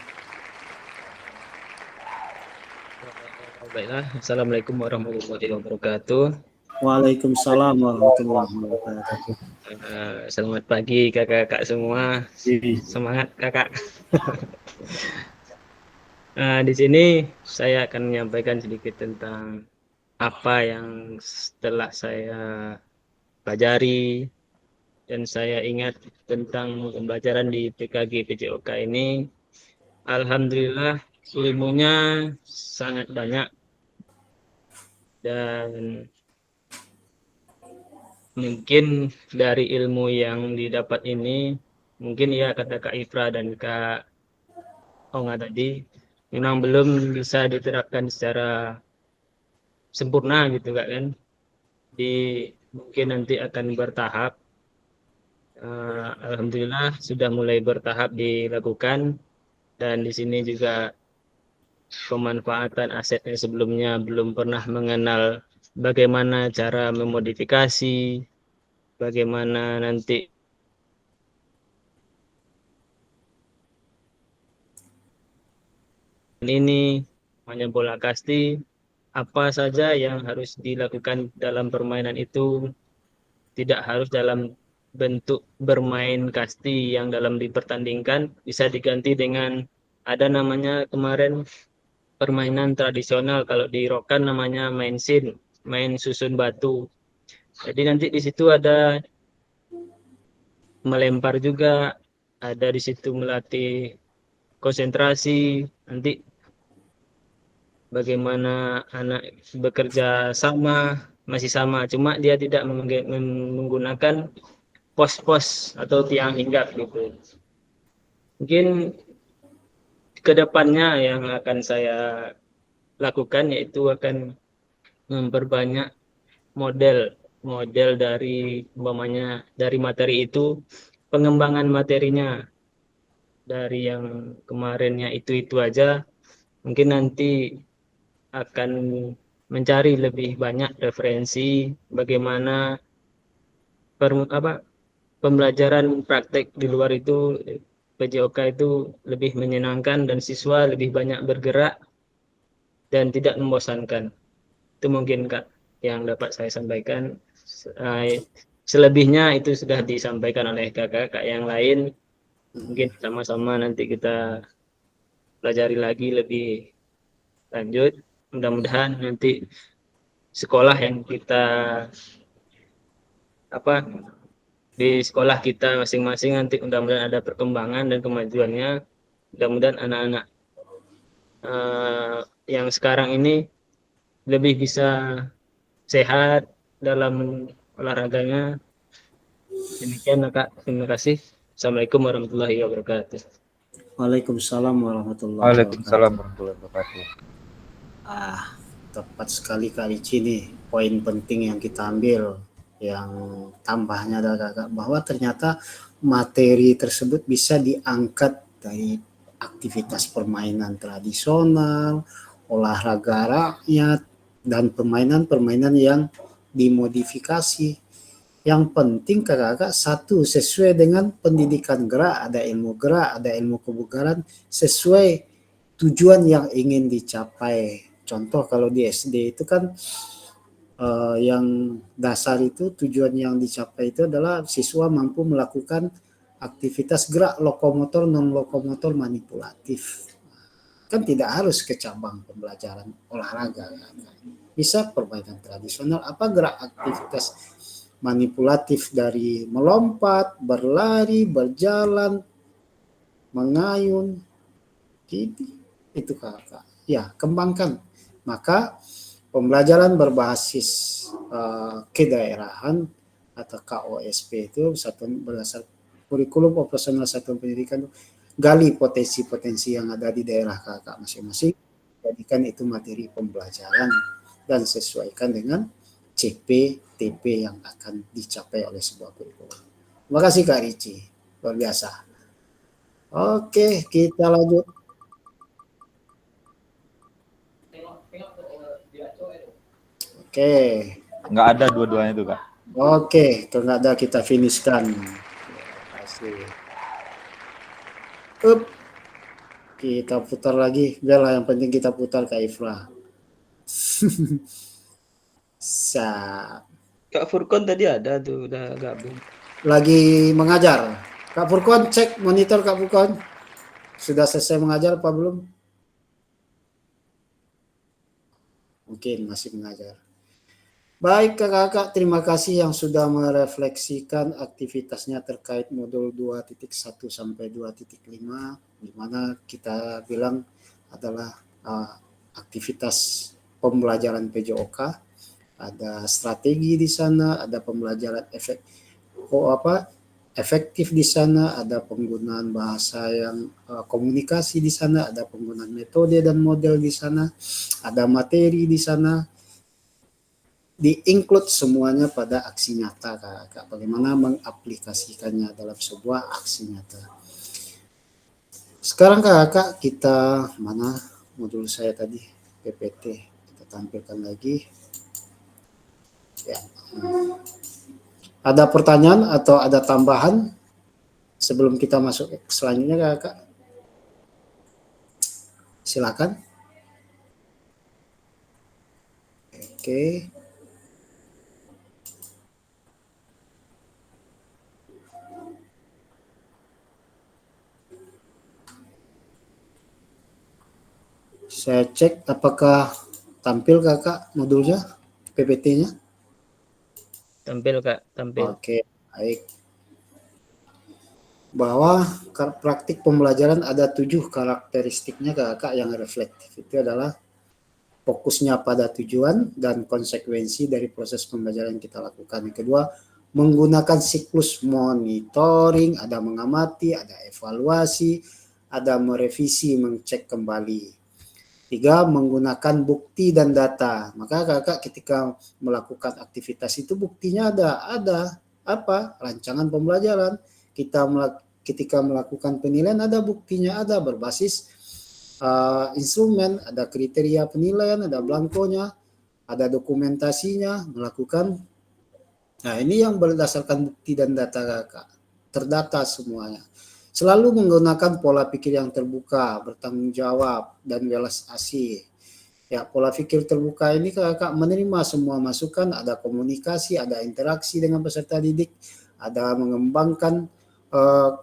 Baiklah, Assalamualaikum warahmatullahi wabarakatuh.
Waalaikumsalam warahmatullahi wabarakatuh.
Selamat pagi kakak-kakak semua. Semangat kakak. Di sini saya akan menyampaikan sedikit tentang apa yang setelah saya pelajari dan saya ingat tentang pembelajaran di PKG PJOK ini. Alhamdulillah ilmunya sangat banyak dan mungkin dari ilmu yang didapat ini, mungkin ya kata Kak Ifra dan Kak Onga tadi, memang belum bisa diterapkan secara sempurna gitu Kak kan. Mungkin nanti akan bertahap. Alhamdulillah sudah mulai bertahap dilakukan, dan di sini juga pemanfaatan asetnya sebelumnya belum pernah mengenal bagaimana cara memodifikasi, bagaimana nanti ini hanya bola kasti, apa saja yang harus dilakukan dalam permainan itu, tidak harus dalam bentuk bermain kasti yang dalam dipertandingkan, bisa diganti dengan ada namanya kemarin permainan tradisional, kalau di Rokan namanya main sin, main susun batu. Jadi nanti di situ ada melempar juga, ada di situ melatih konsentrasi, nanti bagaimana anak bekerja sama, masih sama, cuma dia tidak menggunakan pos-pos atau tiang hinggap gitu. Mungkin kedepannya yang akan saya lakukan yaitu akan memperbanyak model dari umpamanya dari materi itu, pengembangan materinya dari yang kemarinnya itu aja, mungkin nanti akan mencari lebih banyak referensi bagaimana pembelajaran praktek di luar itu, PJOK itu lebih menyenangkan dan siswa lebih banyak bergerak dan tidak membosankan. Itu mungkin Kak yang dapat saya sampaikan. Selebihnya itu sudah disampaikan oleh kakak-kakak yang lain. Mungkin sama-sama nanti kita pelajari lagi lebih lanjut. Mudah-mudahan nanti sekolah yang kita di sekolah kita masing-masing nanti mudah-mudahan ada perkembangan dan kemajuannya. Mudah-mudahan anak-anak yang sekarang ini lebih bisa sehat dalam olahraganya. Demikian Kak, terima kasih. Assalamualaikum warahmatullahi wabarakatuh.
Waalaikumsalam warahmatullahi
Waalaikumsalam
wabarakatuh.
warahmatullahi wabarakatuh.
Tepat sekali Kak Ricci nih, poin penting yang kita ambil, yang tambahnya adalah bahwa ternyata materi tersebut bisa diangkat dari aktivitas permainan tradisional, olahraga rakyat, dan permainan-permainan yang dimodifikasi. Yang penting kakak-kakak satu, sesuai dengan pendidikan gerak, ada ilmu kebugaran, sesuai tujuan yang ingin dicapai. Contoh kalau di SD itu kan yang dasar itu tujuan yang dicapai itu adalah siswa mampu melakukan aktivitas gerak lokomotor, non lokomotor manipulatif. Kan tidak harus ke cabang pembelajaran olahraga. Bisa permainan tradisional, gerak aktivitas manipulatif dari melompat, berlari, berjalan, mengayun, gitu. Itu kakak. Ya, kembangkan. Maka pembelajaran berbasis kedaerahan atau KOSP itu berdasar kurikulum operasional satuan pendidikan, gali potensi-potensi yang ada di daerah kakak masing-masing, jadikan itu materi pembelajaran dan sesuaikan dengan CP, TP yang akan dicapai oleh sebuah kurikulum. Terima kasih Kak Ricci, luar biasa. Oke, kita lanjut. Oke.
Nggak ada dua-duanya itu Kak.
Oke, kalau nggak ada kita finishkan. Terima kasih. Kita putar lagi. Biarlah yang penting kita putar Kak Ifra.
Kak Furkon tadi ada tuh, udah gabung.
Lagi mengajar. Kak Furkon, cek monitor Kak Furkon. Sudah selesai mengajar apa belum? Mungkin masih mengajar. Baik kakak-kakak, terima kasih yang sudah merefleksikan aktivitasnya terkait modul 2.1 sampai 2.5, di mana kita bilang adalah aktivitas pembelajaran PJOK. Ada strategi di sana, ada pembelajaran efektif di sana, ada penggunaan bahasa yang komunikasi di sana, ada penggunaan metode dan model di sana, ada materi di sana. di-include semuanya pada aksi nyata Kakak. Bagaimana mengaplikasikannya dalam sebuah aksi nyata. Sekarang Kakak kita mana modul saya tadi PPT kita tampilkan lagi. Ya. Ada pertanyaan atau ada tambahan sebelum kita masuk ke selanjutnya Kakak? Silakan. Oke. Saya cek apakah tampil Kakak modulnya, PPT-nya.
Tampil Kak, tampil.
Oke, baik. Bahwa praktik pembelajaran ada 7 karakteristiknya Kakak yang reflektif. Itu adalah fokusnya pada tujuan dan konsekuensi dari proses pembelajaran yang kita lakukan. Yang kedua, menggunakan siklus monitoring, ada mengamati, ada evaluasi, ada merevisi, mengcek kembali. 3, menggunakan bukti dan data. Maka Kakak ketika melakukan aktivitas itu buktinya ada apa? Rancangan pembelajaran. Ketika melakukan penilaian ada buktinya, ada berbasis instrumen, ada kriteria penilaian, ada blankonya, ada dokumentasinya, melakukan. Nah, ini yang berdasarkan bukti dan data Kakak. Terdata semuanya. Selalu menggunakan pola pikir yang terbuka, bertanggung jawab, dan welas asih. Ya, pola pikir terbuka ini Kakak menerima semua masukan, ada komunikasi, ada interaksi dengan peserta didik, ada mengembangkan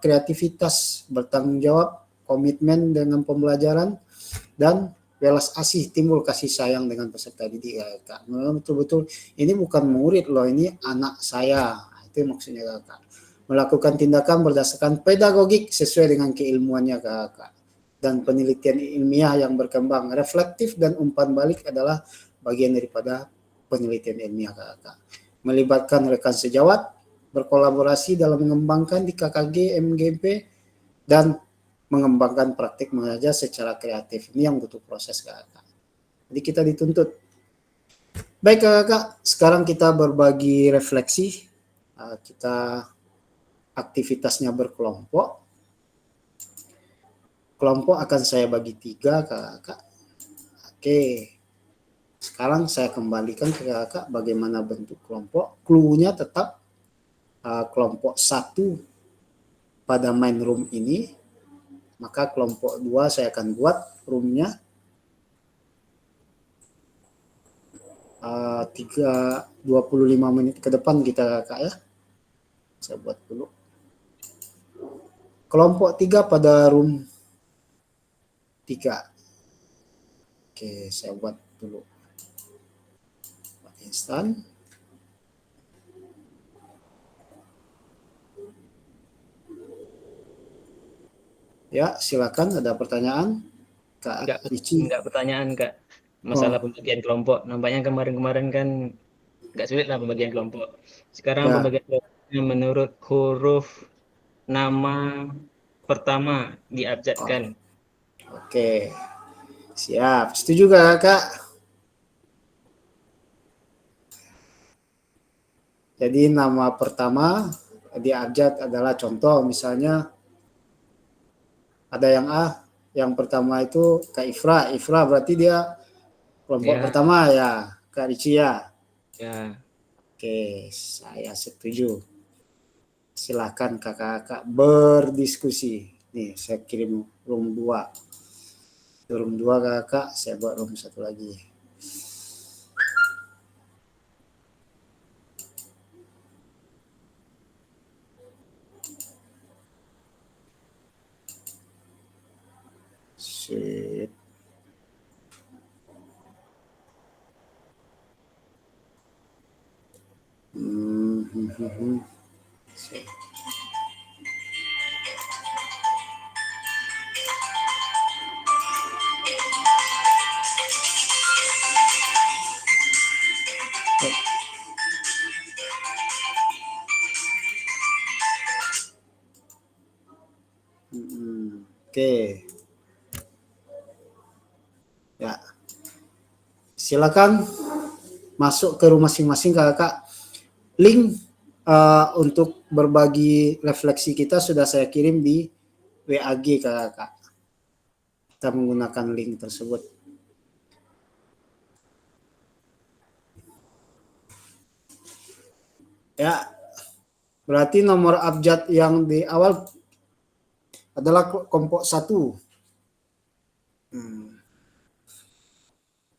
kreativitas, bertanggung jawab, komitmen dengan pembelajaran, dan welas asih, timbul kasih sayang dengan peserta didik Kakak. Betul-betul ini bukan murid loh, ini anak saya. Itu maksudnya Kakak. Melakukan tindakan berdasarkan pedagogik sesuai dengan keilmuannya Kakak. Dan penelitian ilmiah yang berkembang. Reflektif dan umpan balik adalah bagian daripada penelitian ilmiah Kakak. Melibatkan rekan sejawat, berkolaborasi dalam mengembangkan di KKG, MGP, dan mengembangkan praktik mengajar secara kreatif. Ini yang butuh proses Kakak. Jadi kita dituntut. Baik Kakak, sekarang kita berbagi refleksi. Kita aktivitasnya berkelompok. Kelompok akan saya bagi 3 Kakak. Oke. Sekarang saya kembalikan ke Kakak bagaimana bentuk kelompok. Clue-nya tetap kelompok 1 pada main room ini. Maka kelompok 2 saya akan buat roomnya 25 menit ke depan kita Kakak ya. Saya buat dulu. Kelompok 3 pada room 3. Oke, saya buat dulu. Instan. Ya, silakan ada pertanyaan. Kak Ricci.
Enggak pertanyaan Kak. Masalah pembagian kelompok. Nampaknya kemarin-kemarin kan enggak sulit lah pembagian kelompok. Sekarang pembagian kelompoknya menurut huruf nama pertama diabjadkan.
Oke. Siap. Setuju gak Kak? Jadi nama pertama diabjad adalah contoh misalnya ada yang A, yang pertama itu Kak Ifra. Ifra berarti dia kelompok pertama ya, Kak Ricci ya.
Ya.
Oke, saya setuju. Silakan kakak-kakak berdiskusi. Nih, saya kirim room 2. Room 2 kakak, saya buat room 1 lagi. Sip. Sip. Oke. Ya. Silakan masuk ke rumah masing-masing kakak. Link untuk berbagi refleksi kita sudah saya kirim di WAG kakak. Kita menggunakan link tersebut. Ya, berarti nomor abjad yang di awal adalah kelompok 1.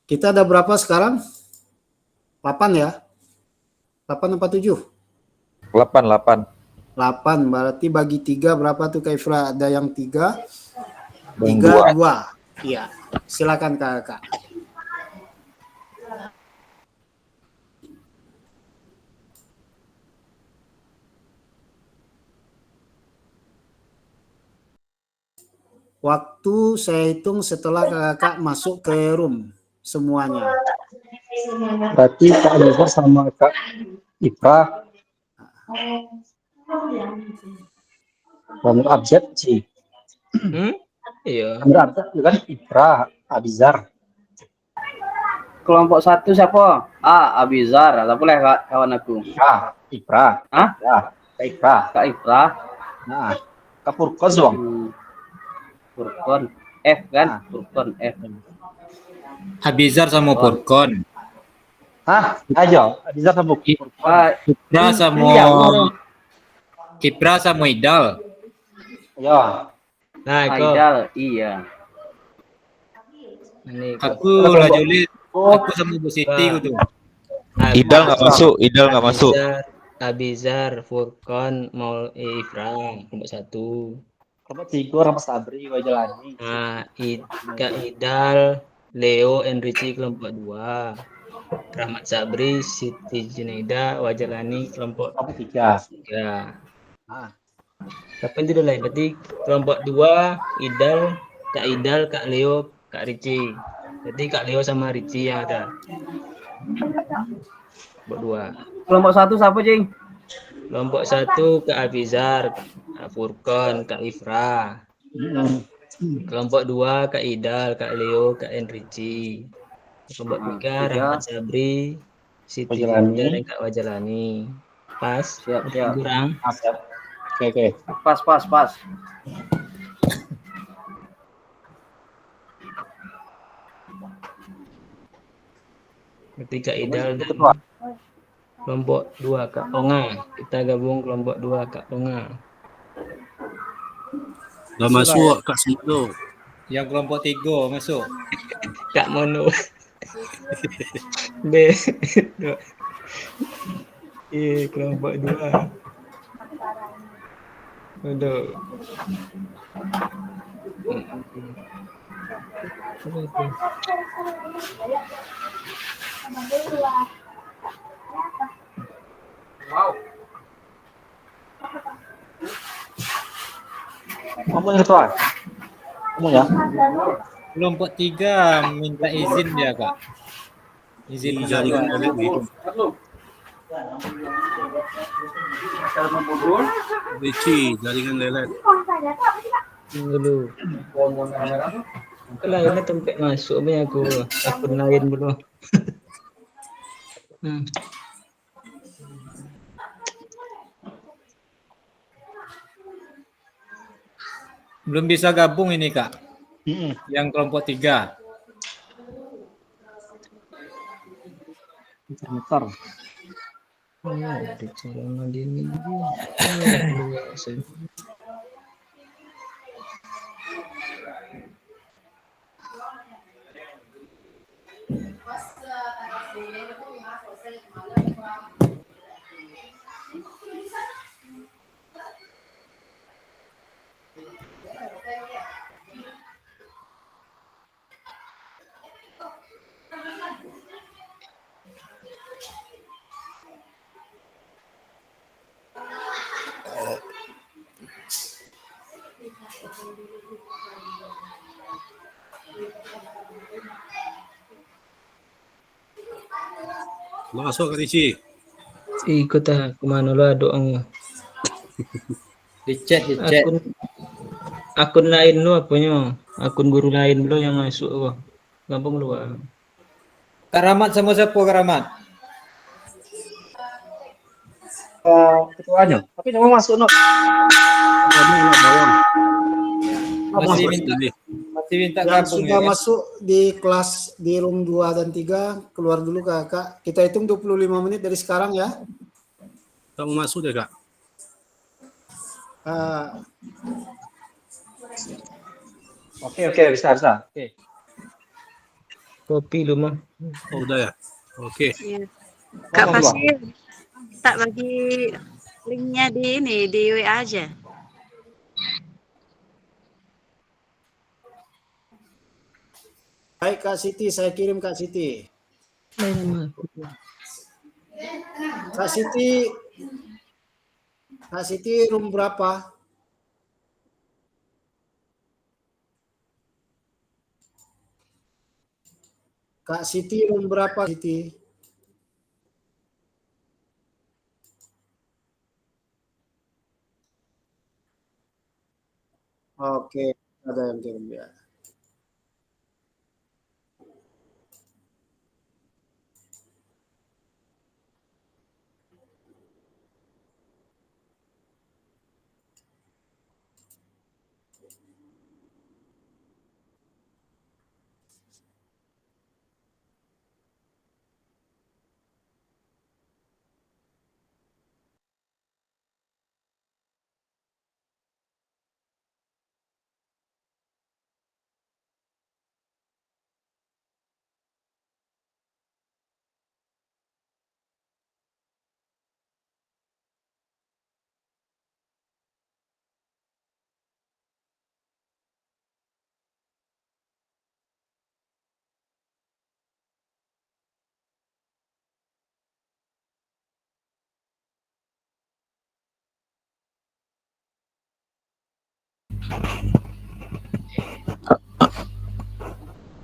Kita ada berapa sekarang? 8 ya? 8 apa 7?
8.
8, berarti bagi 3 berapa tuh Kak Ifra? Ada yang 3,
Dan
3, 2. Iya, silakan kakak. Waktu saya hitung setelah kakak masuk ke room semuanya.
Berarti Kak Nisa sama Kak Ipra nomor abjad sih.
Iya.
Nomor abjad itu kan Ipra, Abizar.
Kelompok 1 siapa? Abizar. Apa boleh Kak, kawan aku?
Ipra.
Hah?
Ya, Kak Ipra.
Kak Ifra.
Nah, Kak Furqon dong.
Furqon F kan? Furqon F.
Abizar sama Furqon.
Hah? Aja. Abizar sama Furqon.
Kipra sama Kipra sama Idal.
Ya.
Nah,
Aidal, iya.
ini
Aku Rajulit. Aku sama Bu Siti gitu.
Idal nggak masuk, Idal nggak masuk.
Abizar, Furqon, mau Ifra, kelompok 1.
Kelompok 3 sama Sabri Wajalani.
Nah, Kak Idal, Leo, Enrici kelompok 2. Rahmat Sabri, Siti Junaida, Wajalani kelompok
3.
3.
Ah.
Kapan tidak lain? Berarti kelompok 2 Idal, Kak Leo, Kak Rici. Jadi Kak Leo sama Rici yang ada. Kelompok 2.
Kelompok 1 siapa, Cing?
Kelompok 1 Kak Abizar, Kak Furqon, Kak Ifra. Kelompok 2 Kak Idal, Kak Leo, Kak Enrici. Kelompok 3 Rahmat Sabri, Siti Junaida dan Kak Wajalani. Pas.
Siap.
Kurang.
Oke.
Pas.
Berarti Kak Idal dan kelompok 2 Kak Onga. Kita gabung kelompok 2 Kak Onga.
Udah masuk Kak Sido.
Yang kelompok 3 masuk.
Kak Mono. B. Kelompok 2. Aduh.
Kamu yang ketua? Kamu ya?
Kelompok 3 minta izin dia Kak. Izin
Jaringan lelet nih. Rici, jaringan lelet.
Dulu. Lainnya tempat masuk punya aku. Akun lain belum.
Belum bisa gabung ini Kak. Yang kelompok 3.
Bentar.
Di calon ini.
Masuk Kak Rici.
Ikut kemana lah doang.
Di chat.
Akun lain lu apanya? Akun guru lain lu yang masuk kok. Gampang lu.
Kak Rahmat sama siapa Kak Rahmat?
ketuanya. Tapi jangan masuk no.
Masih
Masuk
minta
sini.
masih minta
Yang
gabung
sudah
ya kan?
masuk di kelas di room 2 dan 3 keluar dulu kakak. Kita hitung 25 menit dari sekarang ya.
Tak mau masuk deh kak.
Ah,
Oke, bisa. Oke.
Kopi lu mah.
Oh udah ya. Oke.
Iya. Kak
Ngomong, Bang.
pasti tak bagi linknya di ini di WA aja.
baik Kak Siti, saya kirim Kak Siti. Kak Siti, Kak Siti room berapa? Kak Siti room berapa Siti? Oke, ada yang kirim ya.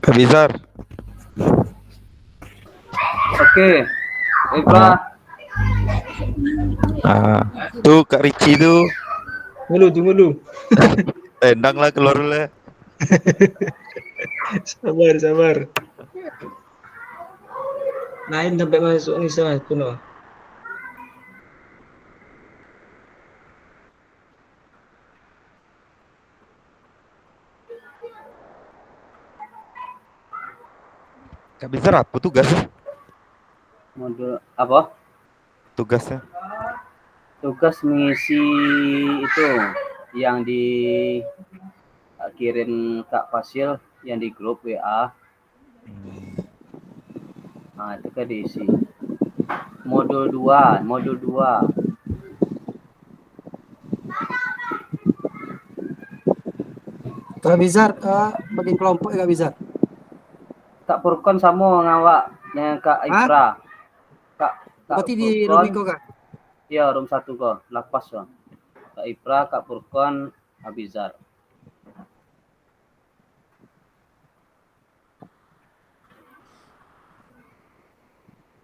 Kak Bizar.
Oke, baiklah.
Tuh Kak Ricci tuh.
Tunggu lu.
Tendang lah keluar lah.
Sabar. Lain sampai masuk nih satu no.
Kak Bizar apa tugasnya?
Modul apa?
Tugasnya.
Tugas mengisi itu yang dikirim Kak Fasil yang di grup WA. Nah, itu kan diisi. Modul 2.
Kak Bizar, bagi kelompok ya Kak Bizar.
Kak Purkon sama ngawak dengan Kak Ifra. Kak
Berarti di room Iko Kak.
Iya, room 1 kok. Lapas kok. Kak Ifra, Kak Purkon, Abizar.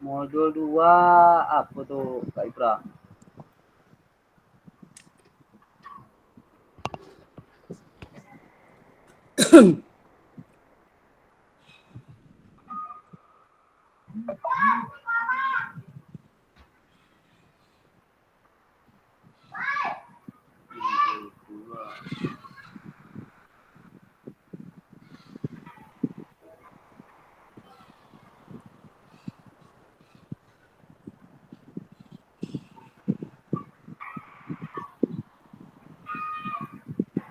Modul 2 apa tuh Kak Ifra?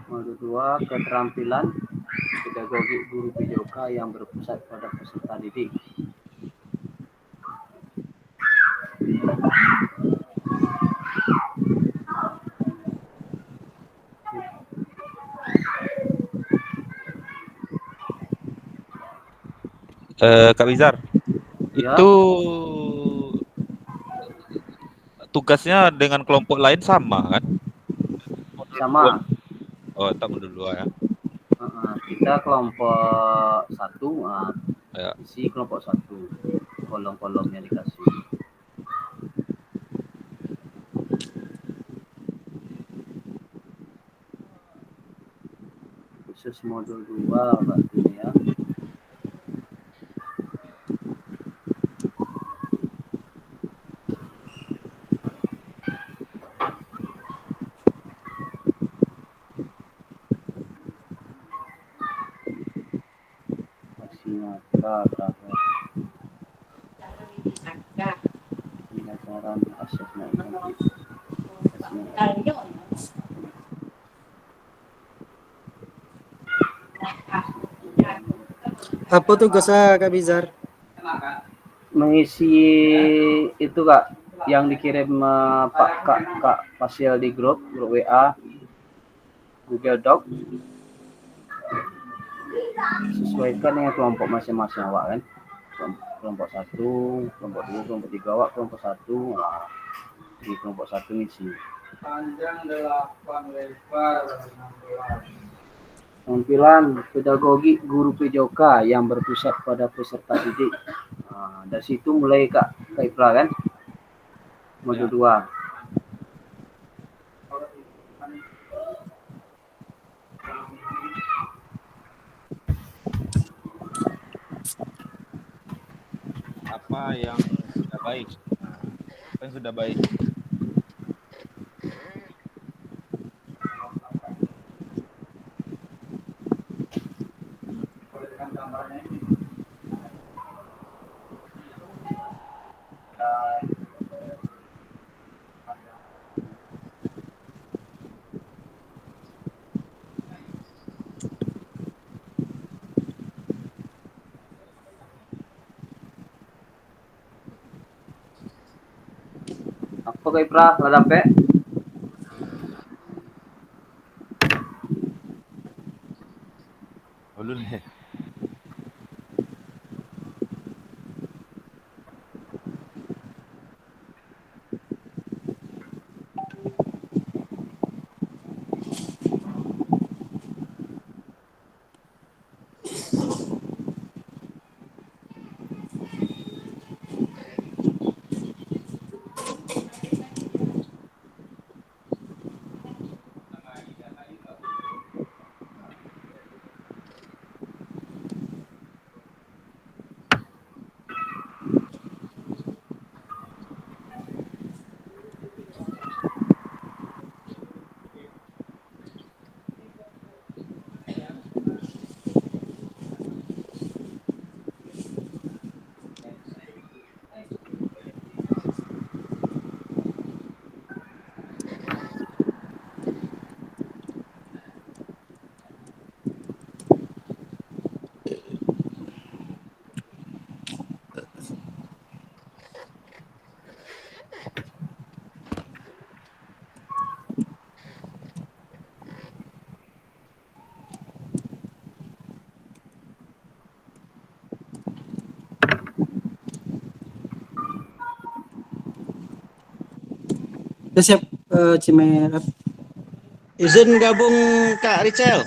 Modul 2 keterampilan pedagogi guru PJOK yang berpusat pada peserta didik.
Kak Bizar,
Ya.
itu tugasnya dengan kelompok lain sama kan?
Sama.
Oh, tak modul 2 ya.
Kita kelompok 1,
Ya.
isi kelompok 1, kolom-kolomnya dikasih. Khusus modul 2 berarti ya. Sumatera Pengajaran asesmen
Apa tugasnya Kak Bizar?
mengisi itu Kak yang dikirim Kak Fasil di grup WA Google Doc, sesuaikan dengan kelompok masing-masing awak kan, kelompok 1, kelompok 2, kelompok 3 awak, kelompok 1 di kelompok 1 ngisi. Panjang 8 lebar 16. Tampilan pedagogi guru PJOK yang berpusat pada peserta didik. Dari situ mulai Kak Ipra kan, modul 2.
Apa yang sudah baik? Apa yang sudah baik?
Apa Kak Ipra lah sampai?
Ulun ya.
Udah siap Cimer.
Izin gabung Kak Richel.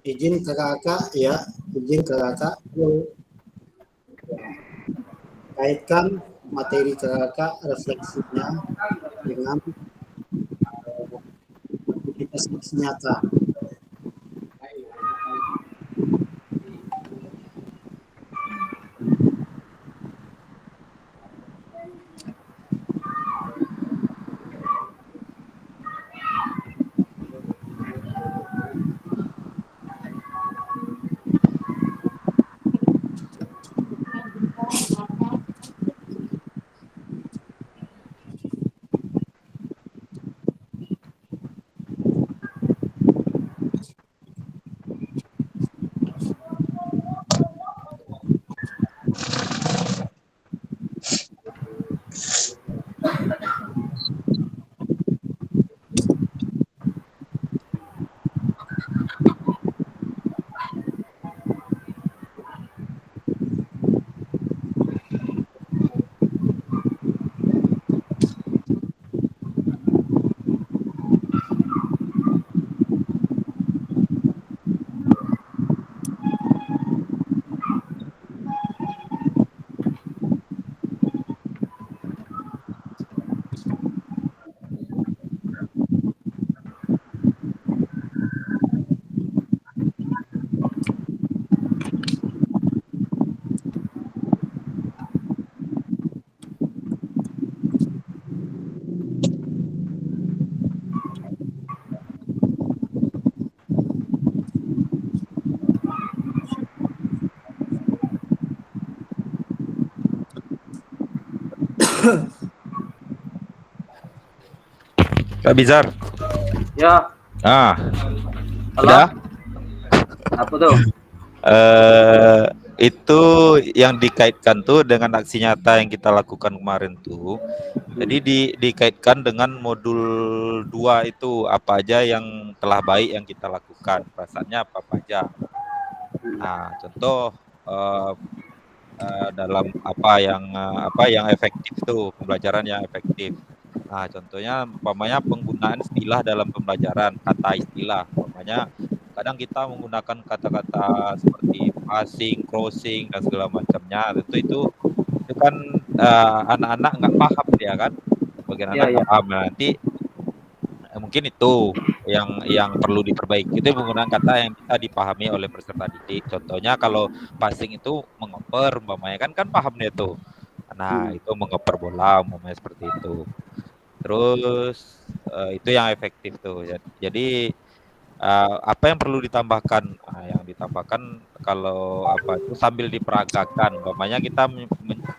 Izin kakak ya, izin kakak kaitkan materi kakak refleksinya dengan aktivitas nyata.
Kak Bizar.
Ya,
Ah,
halo.
udah?
Apa tuh?
Itu yang dikaitkan tuh dengan aksi nyata yang kita lakukan kemarin tuh. Jadi dikaitkan dengan modul 2 itu apa aja yang telah baik yang kita lakukan, perasaannya apa aja. Nah, contoh dalam apa yang efektif tuh, pembelajaran yang efektif. Nah, contohnya umpamanya penggunaan istilah dalam pembelajaran, kata istilah. Umpamanya kadang kita menggunakan kata-kata seperti passing, crossing dan segala macamnya. Tentu itu kan anak-anak nggak paham dia kan. Sebagian
Ya,
anak
ya.
nggak paham. Nah, nanti mungkin itu yang perlu diperbaiki, itu penggunaan kata yang bisa dipahami oleh peserta didik. Contohnya kalau passing itu mengoper umpamanya kan paham dia tuh. Nah, itu mengoper bola umpamanya seperti itu. Terus itu yang efektif tuh. Jadi apa yang perlu ditambahkan? Nah, yang ditambahkan kalau apa itu sambil diperagakan. Umpamanya kita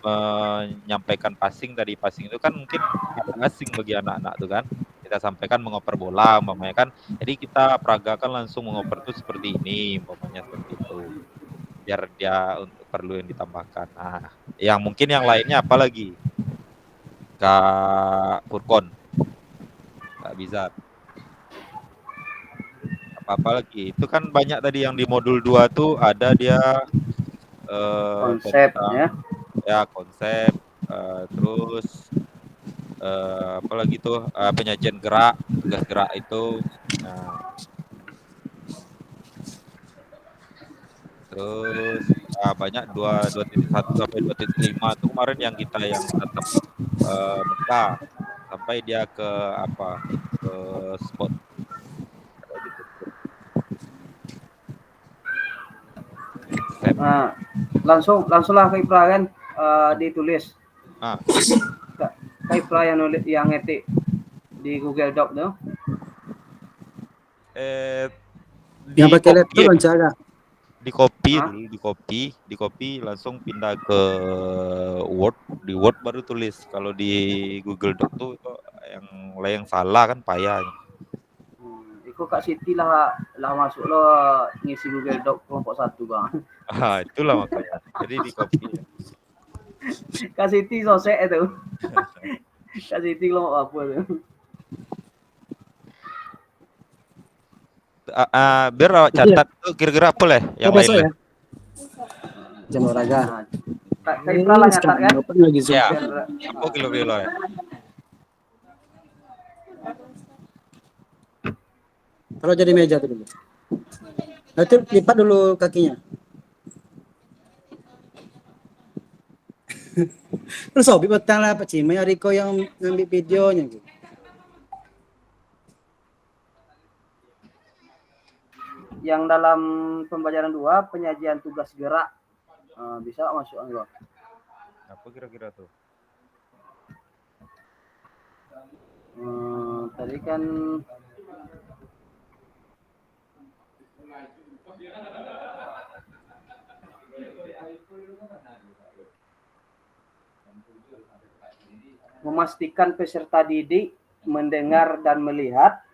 menyampaikan passing itu kan mungkin agak asing bagi anak-anak tuh kan. Kita sampaikan mengoper bola umpamanya kan. Jadi kita peragakan langsung mengoper tuh seperti ini umpamanya seperti itu. Biar dia perlu yang ditambahkan. Nah, yang mungkin yang lainnya apa lagi? Kak Furkon, Kak Bizar. Apa lagi? Itu kan banyak tadi yang di modul 2 tuh ada dia
Konsep
ya konsep, terus apa lagi tuh penyajian gerak, tugas gerak itu. Nah, terus banyak 2.1 sampai 2.5 itu kemarin yang kita yang tetap muka sampai dia ke spot.
Nah, langsunglah ke Ipra kan ditulis. Ke Ipra yang ngetik di Google Doc tuh.
Yang pakai laptop lancar.
Di copy langsung pindah ke Word, di Word baru tulis. Kalau di Google Doc tuh yang salah kan payah.
Iku Kak Siti lah masuk lo ngisi Google Doc kelompok 1 bang.
Itulah makanya. Jadi di copy.
Kak Siti sosek itu. Kak Siti kelompok apa tuh?
Biar catat tuh kira-kira apa lah yang lain lah.
Jam olahraga.
Kayak pernah nyatat kan?
Ya. Apa kilo-kilo ya?
Kalau jadi meja tuh dulu. Nanti lipat dulu kakinya. Terus Sobi petang lah Pak Cimay, Riko yang ngambil videonya gitu.
Yang dalam pembelajaran 2 penyajian tugas gerak bisa masuk enggak?
Apa kira-kira tuh?
Tadi kan memastikan peserta didik mendengar dan melihat.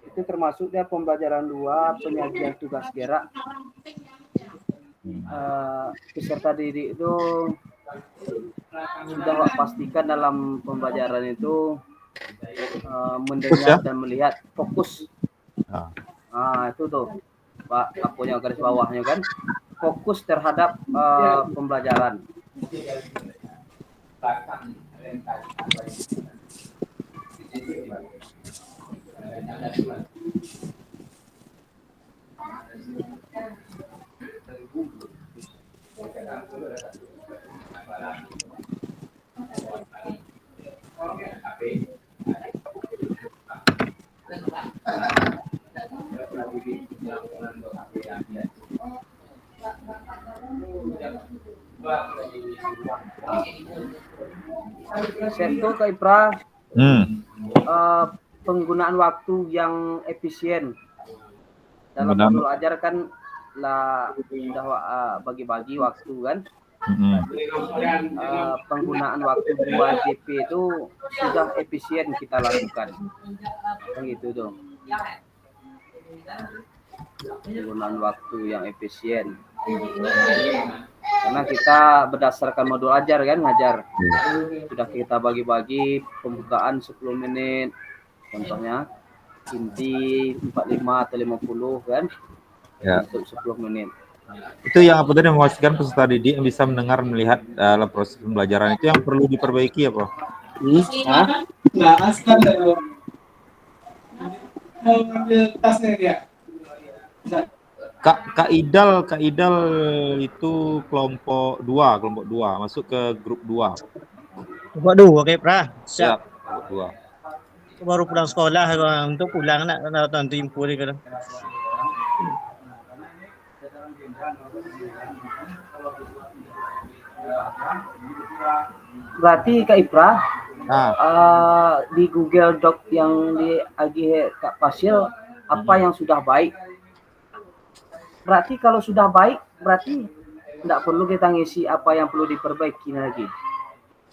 Itu termasuk dia pembelajaran 2 penyajian tugas gerak. Peserta didik itu sudah pastikan dalam pembelajaran itu mendengar dan melihat, fokus. Itu tuh Pak apunya garis bawahnya kan, fokus terhadap pembelajaran. Satu ke Ipra, penggunaan waktu yang efisien dalam modul ajar kan lah bagi-bagi waktu kan. penggunaan waktu 2 GP itu sudah efisien kita lakukan. Gitu tuh. Penggunaan waktu yang efisien. Karena kita berdasarkan modul ajar kan, ngajar. Sudah kita bagi-bagi pembukaan 10 menit. Contohnya inti 45 atau 50 kan.
Ya.
Untuk 10 menit.
Itu yang apa tadi memastikan peserta didik yang bisa mendengar melihat dalam proses pembelajaran itu yang perlu diperbaiki ya, Prof? Kak Idal itu kelompok 2 masuk ke grup 2.
Waduh, oke, Pra.
Ya,
Siap.
grup 2.
Baru pulang sekolah, untuk pulang nak nanti info ni kan.
Berarti Kak Ipra,
Nah,
di Google Doc yang di AG Kak Fasil, apa yang sudah baik? Berarti kalau sudah baik, berarti tidak perlu kita ngisi apa yang perlu diperbaiki lagi.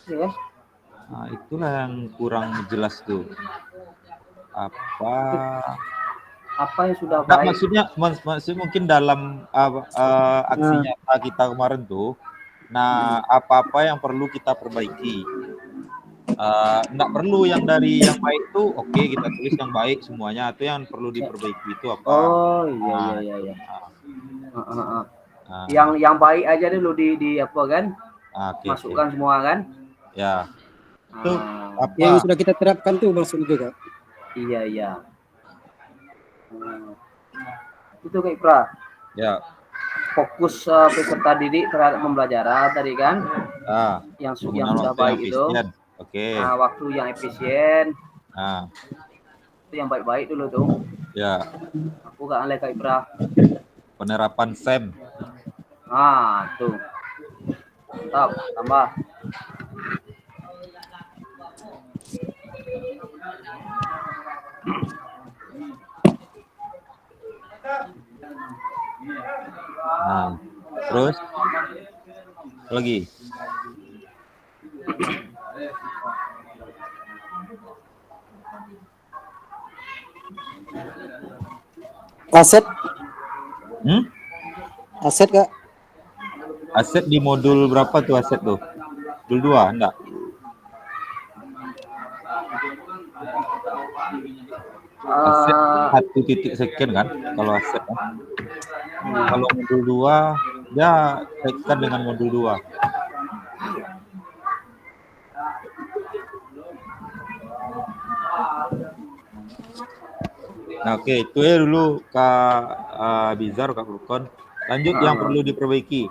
Ya.
nah, itulah yang kurang jelas tuh. Apa
yang sudah
nah,
baik?
maksudnya mungkin dalam aksi nyata kita kemarin tuh, nah apa-apa yang perlu kita perbaiki. Nggak perlu yang dari yang baik tuh, oke, kita tulis yang baik semuanya, atau yang perlu diperbaiki itu apa?
Oh iya. Yang baik aja dulu di apa kan? Masukkan semua kan?
Ya. Itu apa?
Yang sudah kita terapkan tuh masuk juga.
Iya. Itu Kak Ipra.
Ya.
Fokus peserta didik terhadap pembelajaran tadi kan? Yang sudah baik itu.
Oke.
Nah, waktu yang efisien.
Nah.
Itu yang baik-baik dulu tuh.
Ya.
Aku gak aneh Kak Ipra.
Penerapan SEM.
Nah, tuh. Mantap, tambah.
Nah, terus lagi.
Aset.
Aset Kak? Aset di modul berapa tuh aset tuh? Modul 2 enggak? Aset 1.sekian kan kalau aset kan? Kalau modul 2 ya kaitkan dengan modul 2. Nah, oke, itu ya dulu Kak Bizar, Kak Furqon. Lanjut yang perlu diperbaiki.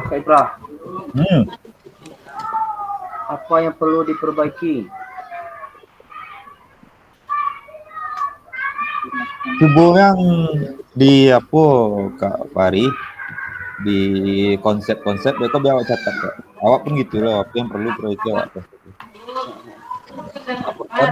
Kak Ibra,
Hmm.
apa yang perlu diperbaiki?
Coba yang di apa Kak Fari di konsep-konsep mereka biar awak catat Kak. Awak pun gitu loh, apa yang perlu perbaiki awak tuh. Apa kan?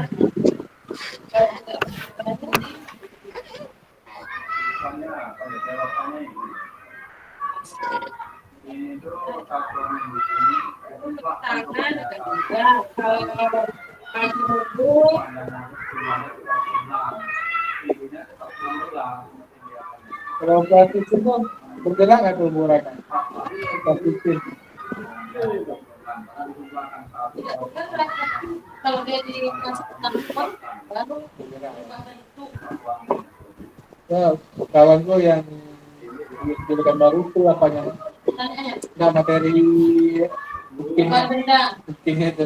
Kalau praktis itu bergerak nggak tuh mereka? Praktis.
Kalau dia dikasih telepon baru
Ya, kawanku yang julukan baru itu apanya? Nah, materi buktinya itu.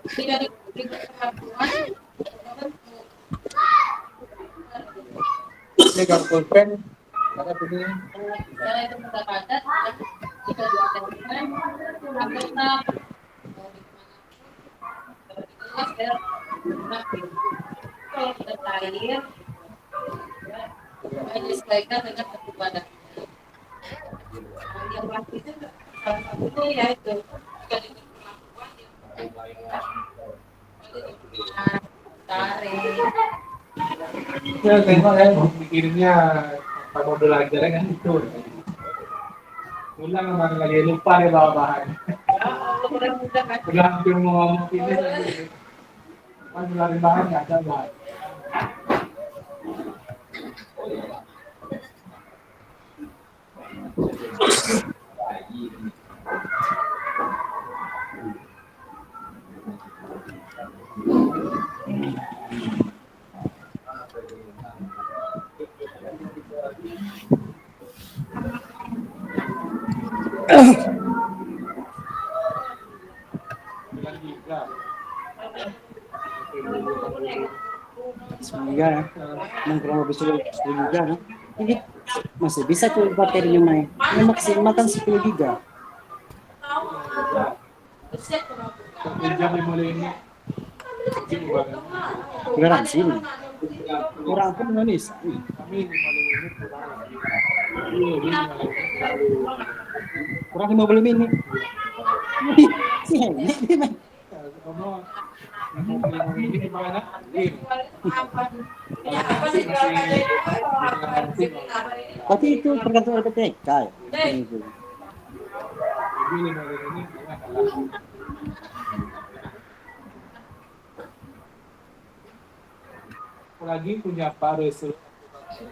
tidak diberikan pengakuan
Ini kalau pulpen, karena ini
cara itu mendapatkan jika dilakukan anggota kalau tidak cair hanya sebaiknya dengan satu badan yang pasti itu salah satu ya itu jika tarik
ya memang ya bikinnya apa modul ajarnya kan itu. Ulang kemarin lagi lupa deh bawa bahan. Udah hampir mau ngomong ini lagi. Pas lari bahan nggak ada bahan.
Sehingga kurang lebih 10 giga kan? Ini masih bisa tuh baterinya main. Ini maksimal kan 10 giga. Garansi ini. Kurang pun manis. Kurang 50 menit. Sih, ini main. Tapi itu tergantung LPTK ya.
Apalagi punya resolusi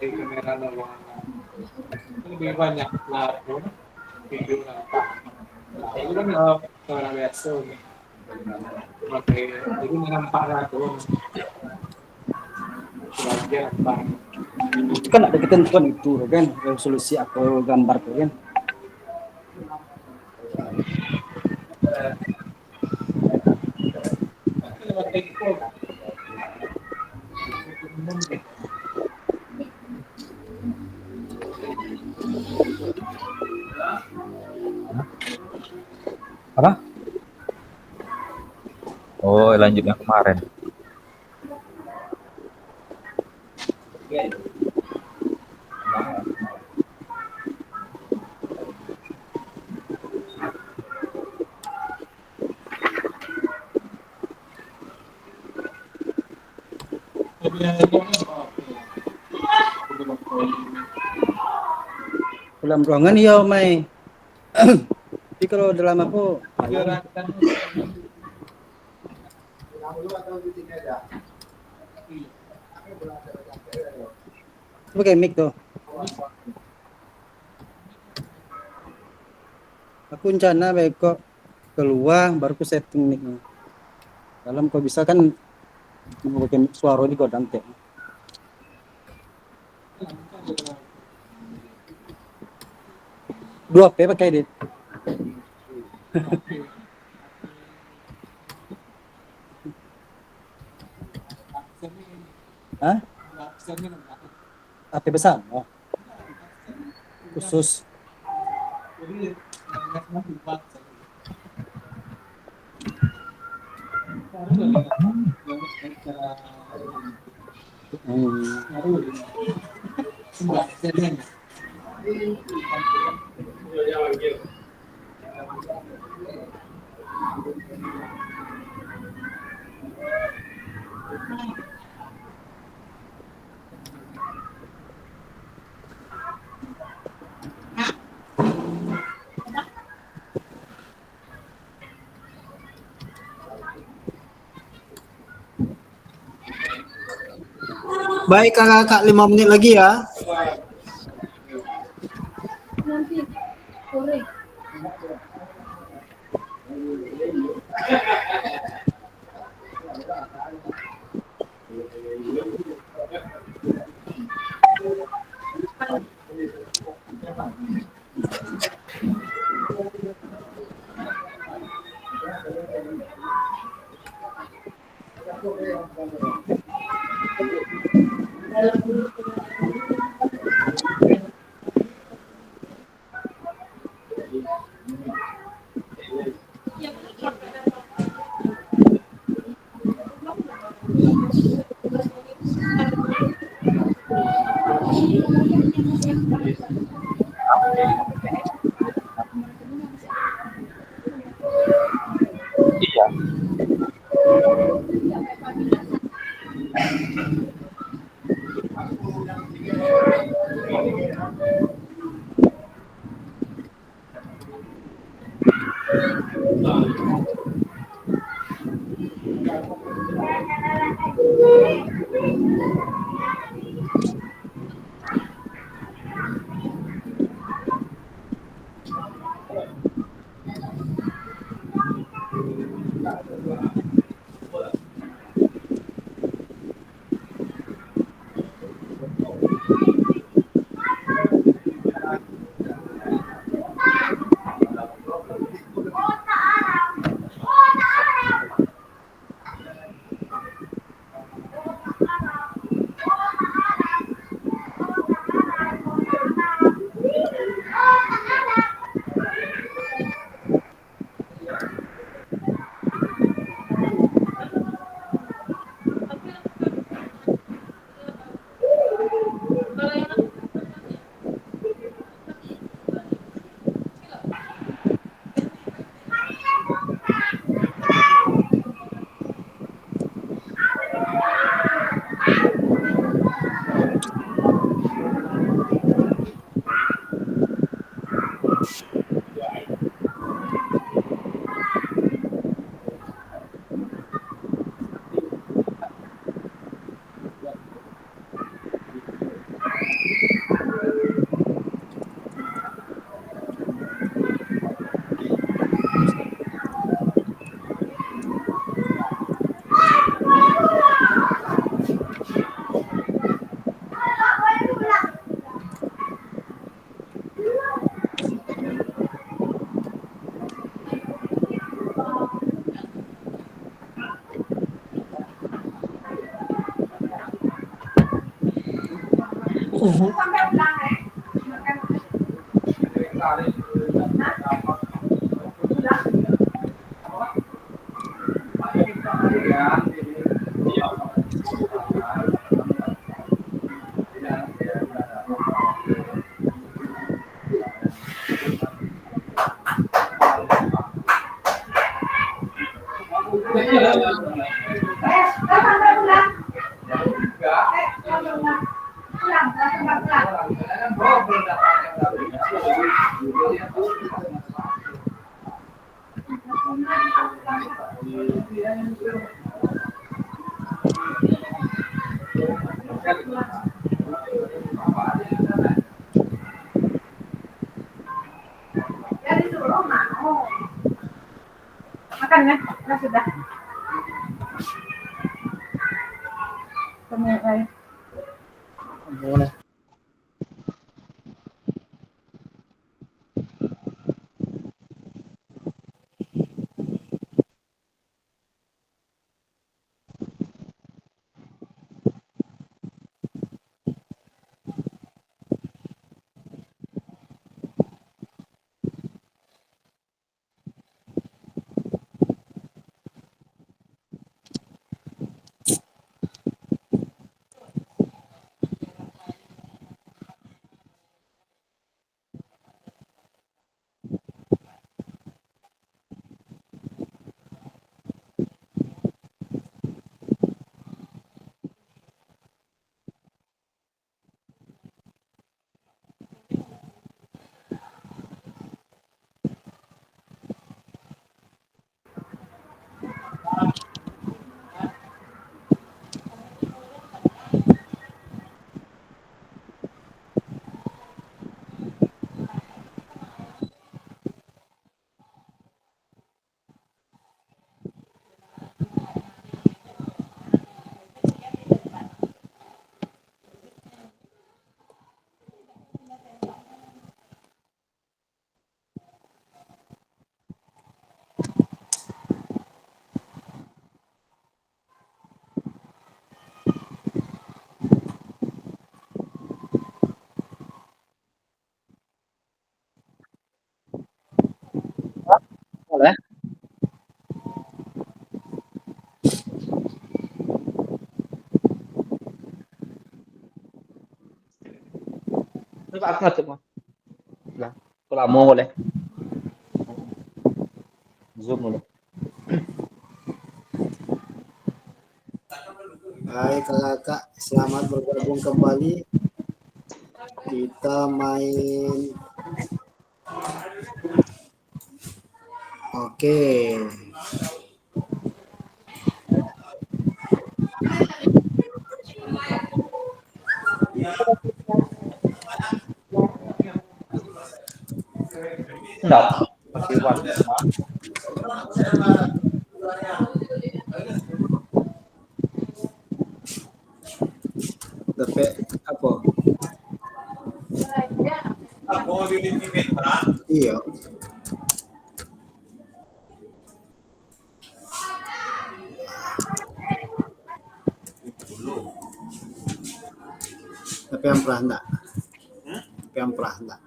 dari kamera normal lebih banyak lampu video nampak. Nah, itu kan kamera biasa nih. Pakai jadi nampak tuh.
Kan ada ketentuan itu kan resolusi atau gambar tuh kan.
Apa? Oh, lanjut yang kemarin.
dalam ruangan iya Mai. Tapi kalau dalam aku pakai mic tuh. Aku rencana baik kok keluar baru ku setting mic-nya. Dalam kok bisa kan mau pakai suara di kodam teh. Dua P pakai dit. Hah? HP besar? Oh. Khusus.
Baik kakak, 5 menit lagi ya.
Nanti sore.
Iya.
Makan ya? Nah, sudah. Boleh.
Ini Pak Ahmad cuma. Nah, kalau mau boleh. Zoom dulu.
Hai kakak, selamat bergabung kembali. Kita main. Oke.
Enggak, masih one.
Dapat apa? Iya. Tapi yang pernah enggak? Tapi yang pernah enggak?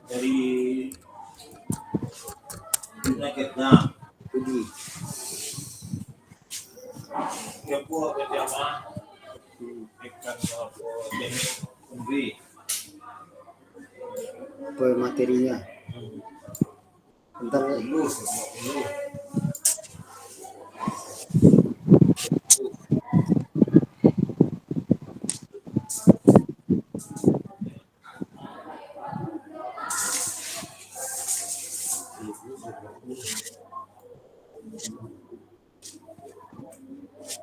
Dari raketnya pergi ya po bersama ikan apa jenis umbi
Apa materinya? Bentar.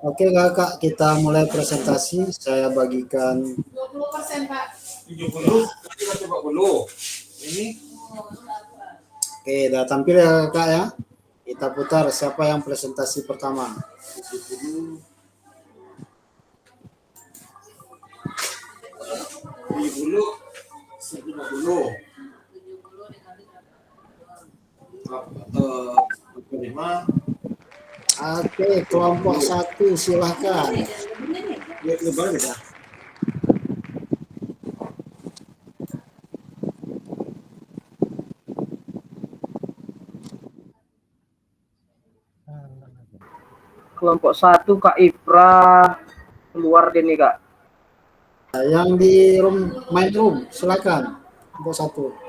Oke kakak, kita mulai presentasi. Saya bagikan
20% Pak. 70 kita coba dulu ini.
Oke, udah tampil ya kakak ya. Kita putar siapa yang presentasi pertama.
70
Oke, kelompok 1 silahkan.
lihat lebar ya.
Kelompok 1 Kak Ifra keluar deh nih Kak.
Yang di main room silakan. Kelompok 1.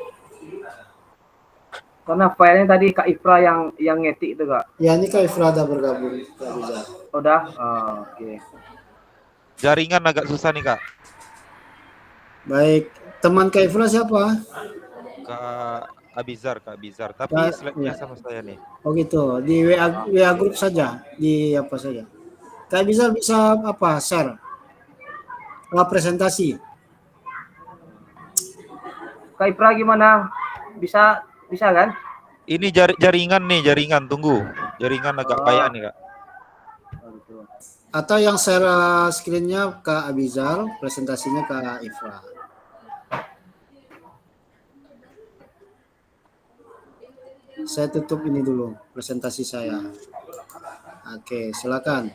Karena filenya tadi Kak Ifra yang ngetik itu Kak.
Ya ini Kak Ifra ada bergabung.
Udah? Oke.
Jaringan agak susah nih Kak.
Baik, teman Kak Ifra siapa?
Kak
Abizar, Kak Abizar. Tapi
Kak,
slide-nya
ya.
sama saya nih.
Oh gitu, di WA grup saja, di apa saja. Kak bisa apa share presentasi.
Kak Ipra gimana? Bisa kan?
Ini jaringan nih, jaringan. Tunggu. Jaringan agak payah nih, Kak.
Atau yang share screen-nya Kak Abizar, presentasinya Kak Ifra. Saya tutup ini dulu presentasi saya. Oke, silakan.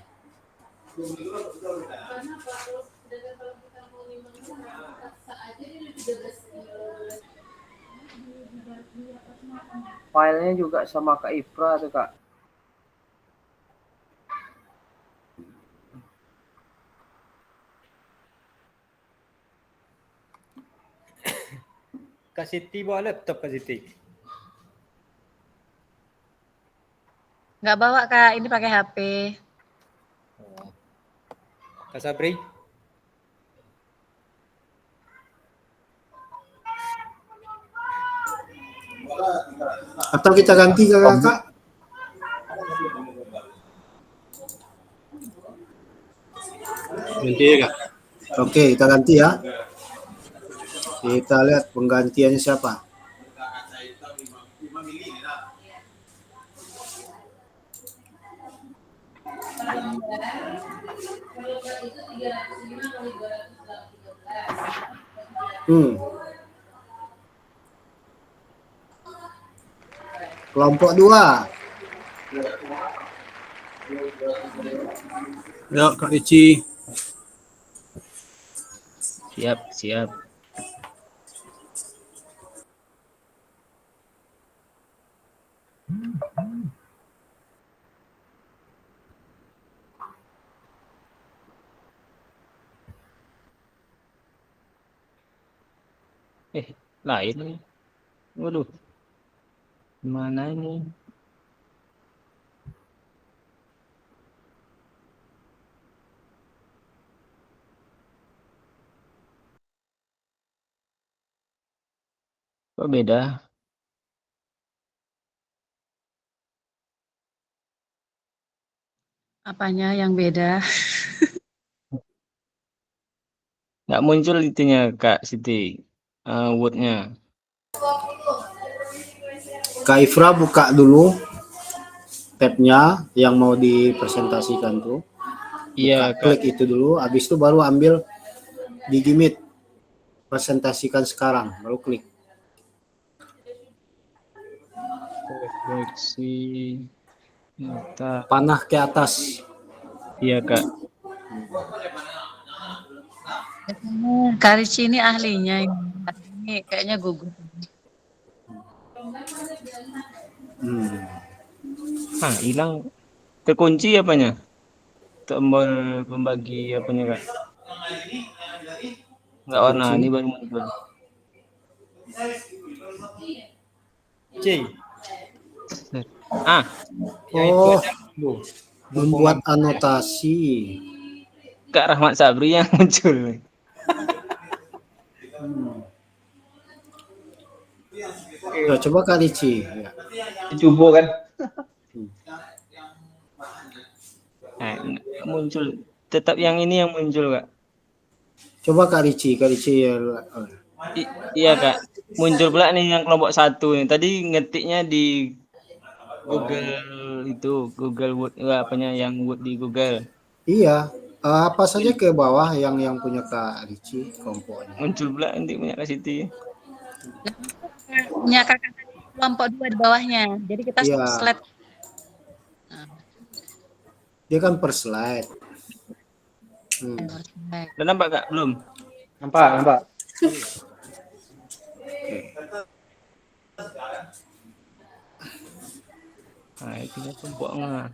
Filenya juga sama Kak Ipra tuh, Kak.
Kak Siti bawa laptop Kak Siti.
Nggak bawa Kak, ini pakai HP.
Kak Sabri.
Atau kita ganti ke Kakak?
Ganti ya, Kak.
Oke, kita ganti ya. Kita lihat penggantiannya siapa. Kelompok 2.
Yuk, Kak Ici.
Siap. Lain nih. Waduh. Mana ini? Kok beda?
Apanya yang beda?
Nggak muncul itunya Kak Siti. Word-nya.
Kak Ifra buka dulu tab-nya yang mau dipresentasikan tuh.
Iya,
klik itu dulu, habis itu baru ambil di Gimit. Presentasikan sekarang, baru klik.
Koleksi data.
Panah ke atas.
Iya, Kak.
Kak Ricci ini ahlinya. Ini kayaknya gugur.
Hilang. Terkunci apanya? Tombol pembagi apanya, Kak? Enggak warna, ini baru muncul.
C.
Membuat anotasi.
Kak Rahmat Sabri yang muncul.
Ya, coba Kak Ricci. Ya.
Coba kan.
Muncul. Tetap yang ini yang muncul, Kak.
Coba Kak Ricci.
Iya, Kak. Muncul pula nih yang kelompok 1 nih. Tadi ngetiknya di Google itu, Google Word, apanya yang Word di Google.
Iya. Apa saja ke bawah yang punya Kak Ricci kelompoknya.
Muncul pula nanti punya Kak Siti.
Punya Kakak kelompok 2 di bawahnya. Jadi kita slide.
Dia kan per slide.
Udah nampak Kak? Belum?
Nampak.
Nah, itu kelompoknya.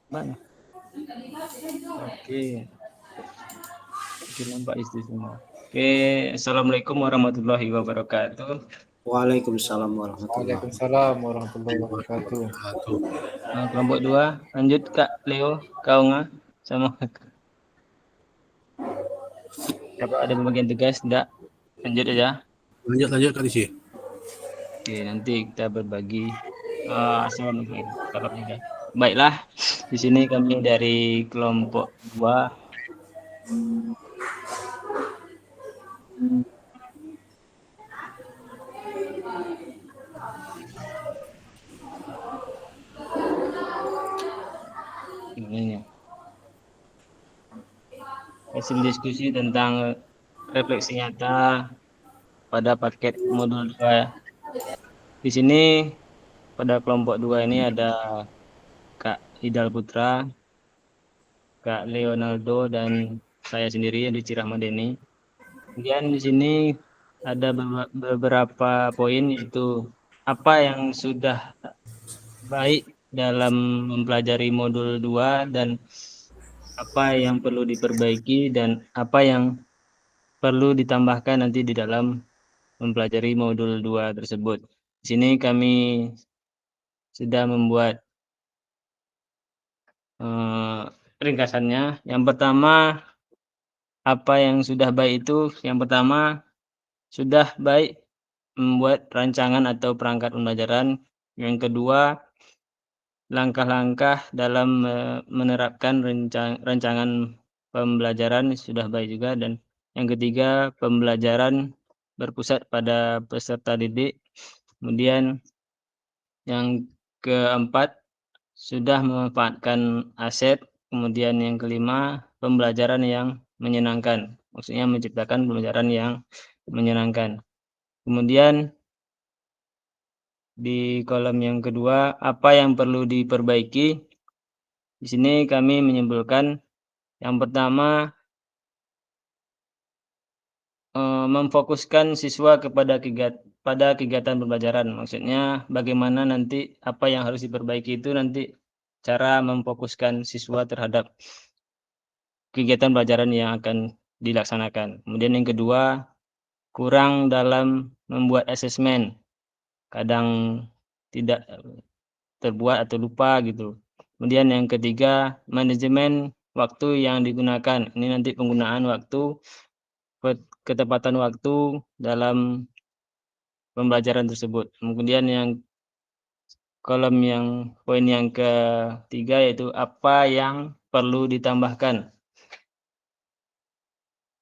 Mana? Oke. Nampak itu semua. Oke, assalamualaikum warahmatullahi wabarakatuh.
Waalaikumsalam warahmatullahi
Waalaikumsalam warahmatullahi wabarakatuh.
Kelompok 2, lanjut Kak Leo, kau nggak sama apa ada pembagian tugas? Enggak, lanjut aja.
Lanjut Kak Ricci.
Oke, nanti kita berbagi. Assalamualaikum. Baiklah, di sini kami dari kelompok 2. Ini hasil diskusi tentang refleksi nyata pada paket modul 2. Di sini pada kelompok 2 ini ada Kak Hidal Putra, Kak Leonardo, dan saya sendiri Adi Rahmadeni. Kemudian di sini ada beberapa poin, yaitu apa yang sudah baik dalam mempelajari modul 2 dan apa yang perlu diperbaiki dan apa yang perlu ditambahkan nanti di dalam mempelajari modul 2 tersebut. Di sini kami sudah membuat ringkasannya. Yang pertama, apa yang sudah baik itu, yang pertama sudah baik membuat rancangan atau perangkat pembelajaran. Yang kedua, langkah-langkah dalam menerapkan rancangan pembelajaran sudah baik juga. Dan yang ketiga, pembelajaran berpusat pada peserta didik. Kemudian yang keempat, sudah memanfaatkan aset. Kemudian yang kelima, pembelajaran yang menyenangkan. Maksudnya menciptakan pembelajaran yang menyenangkan. Kemudian di kolom yang kedua, apa yang perlu diperbaiki? Di sini kami menyimpulkan yang pertama, memfokuskan siswa kepada kegiatan pembelajaran. Maksudnya bagaimana nanti apa yang harus diperbaiki itu nanti cara memfokuskan siswa terhadap kegiatan pembelajaran yang akan dilaksanakan. Kemudian yang kedua, kurang dalam membuat asesmen. Kadang tidak terbuat atau lupa gitu. Kemudian yang ketiga, manajemen waktu yang digunakan. Ini nanti penggunaan waktu, ketepatan waktu dalam pembelajaran tersebut. Kemudian yang kolom yang poin yang ketiga, yaitu apa yang perlu ditambahkan.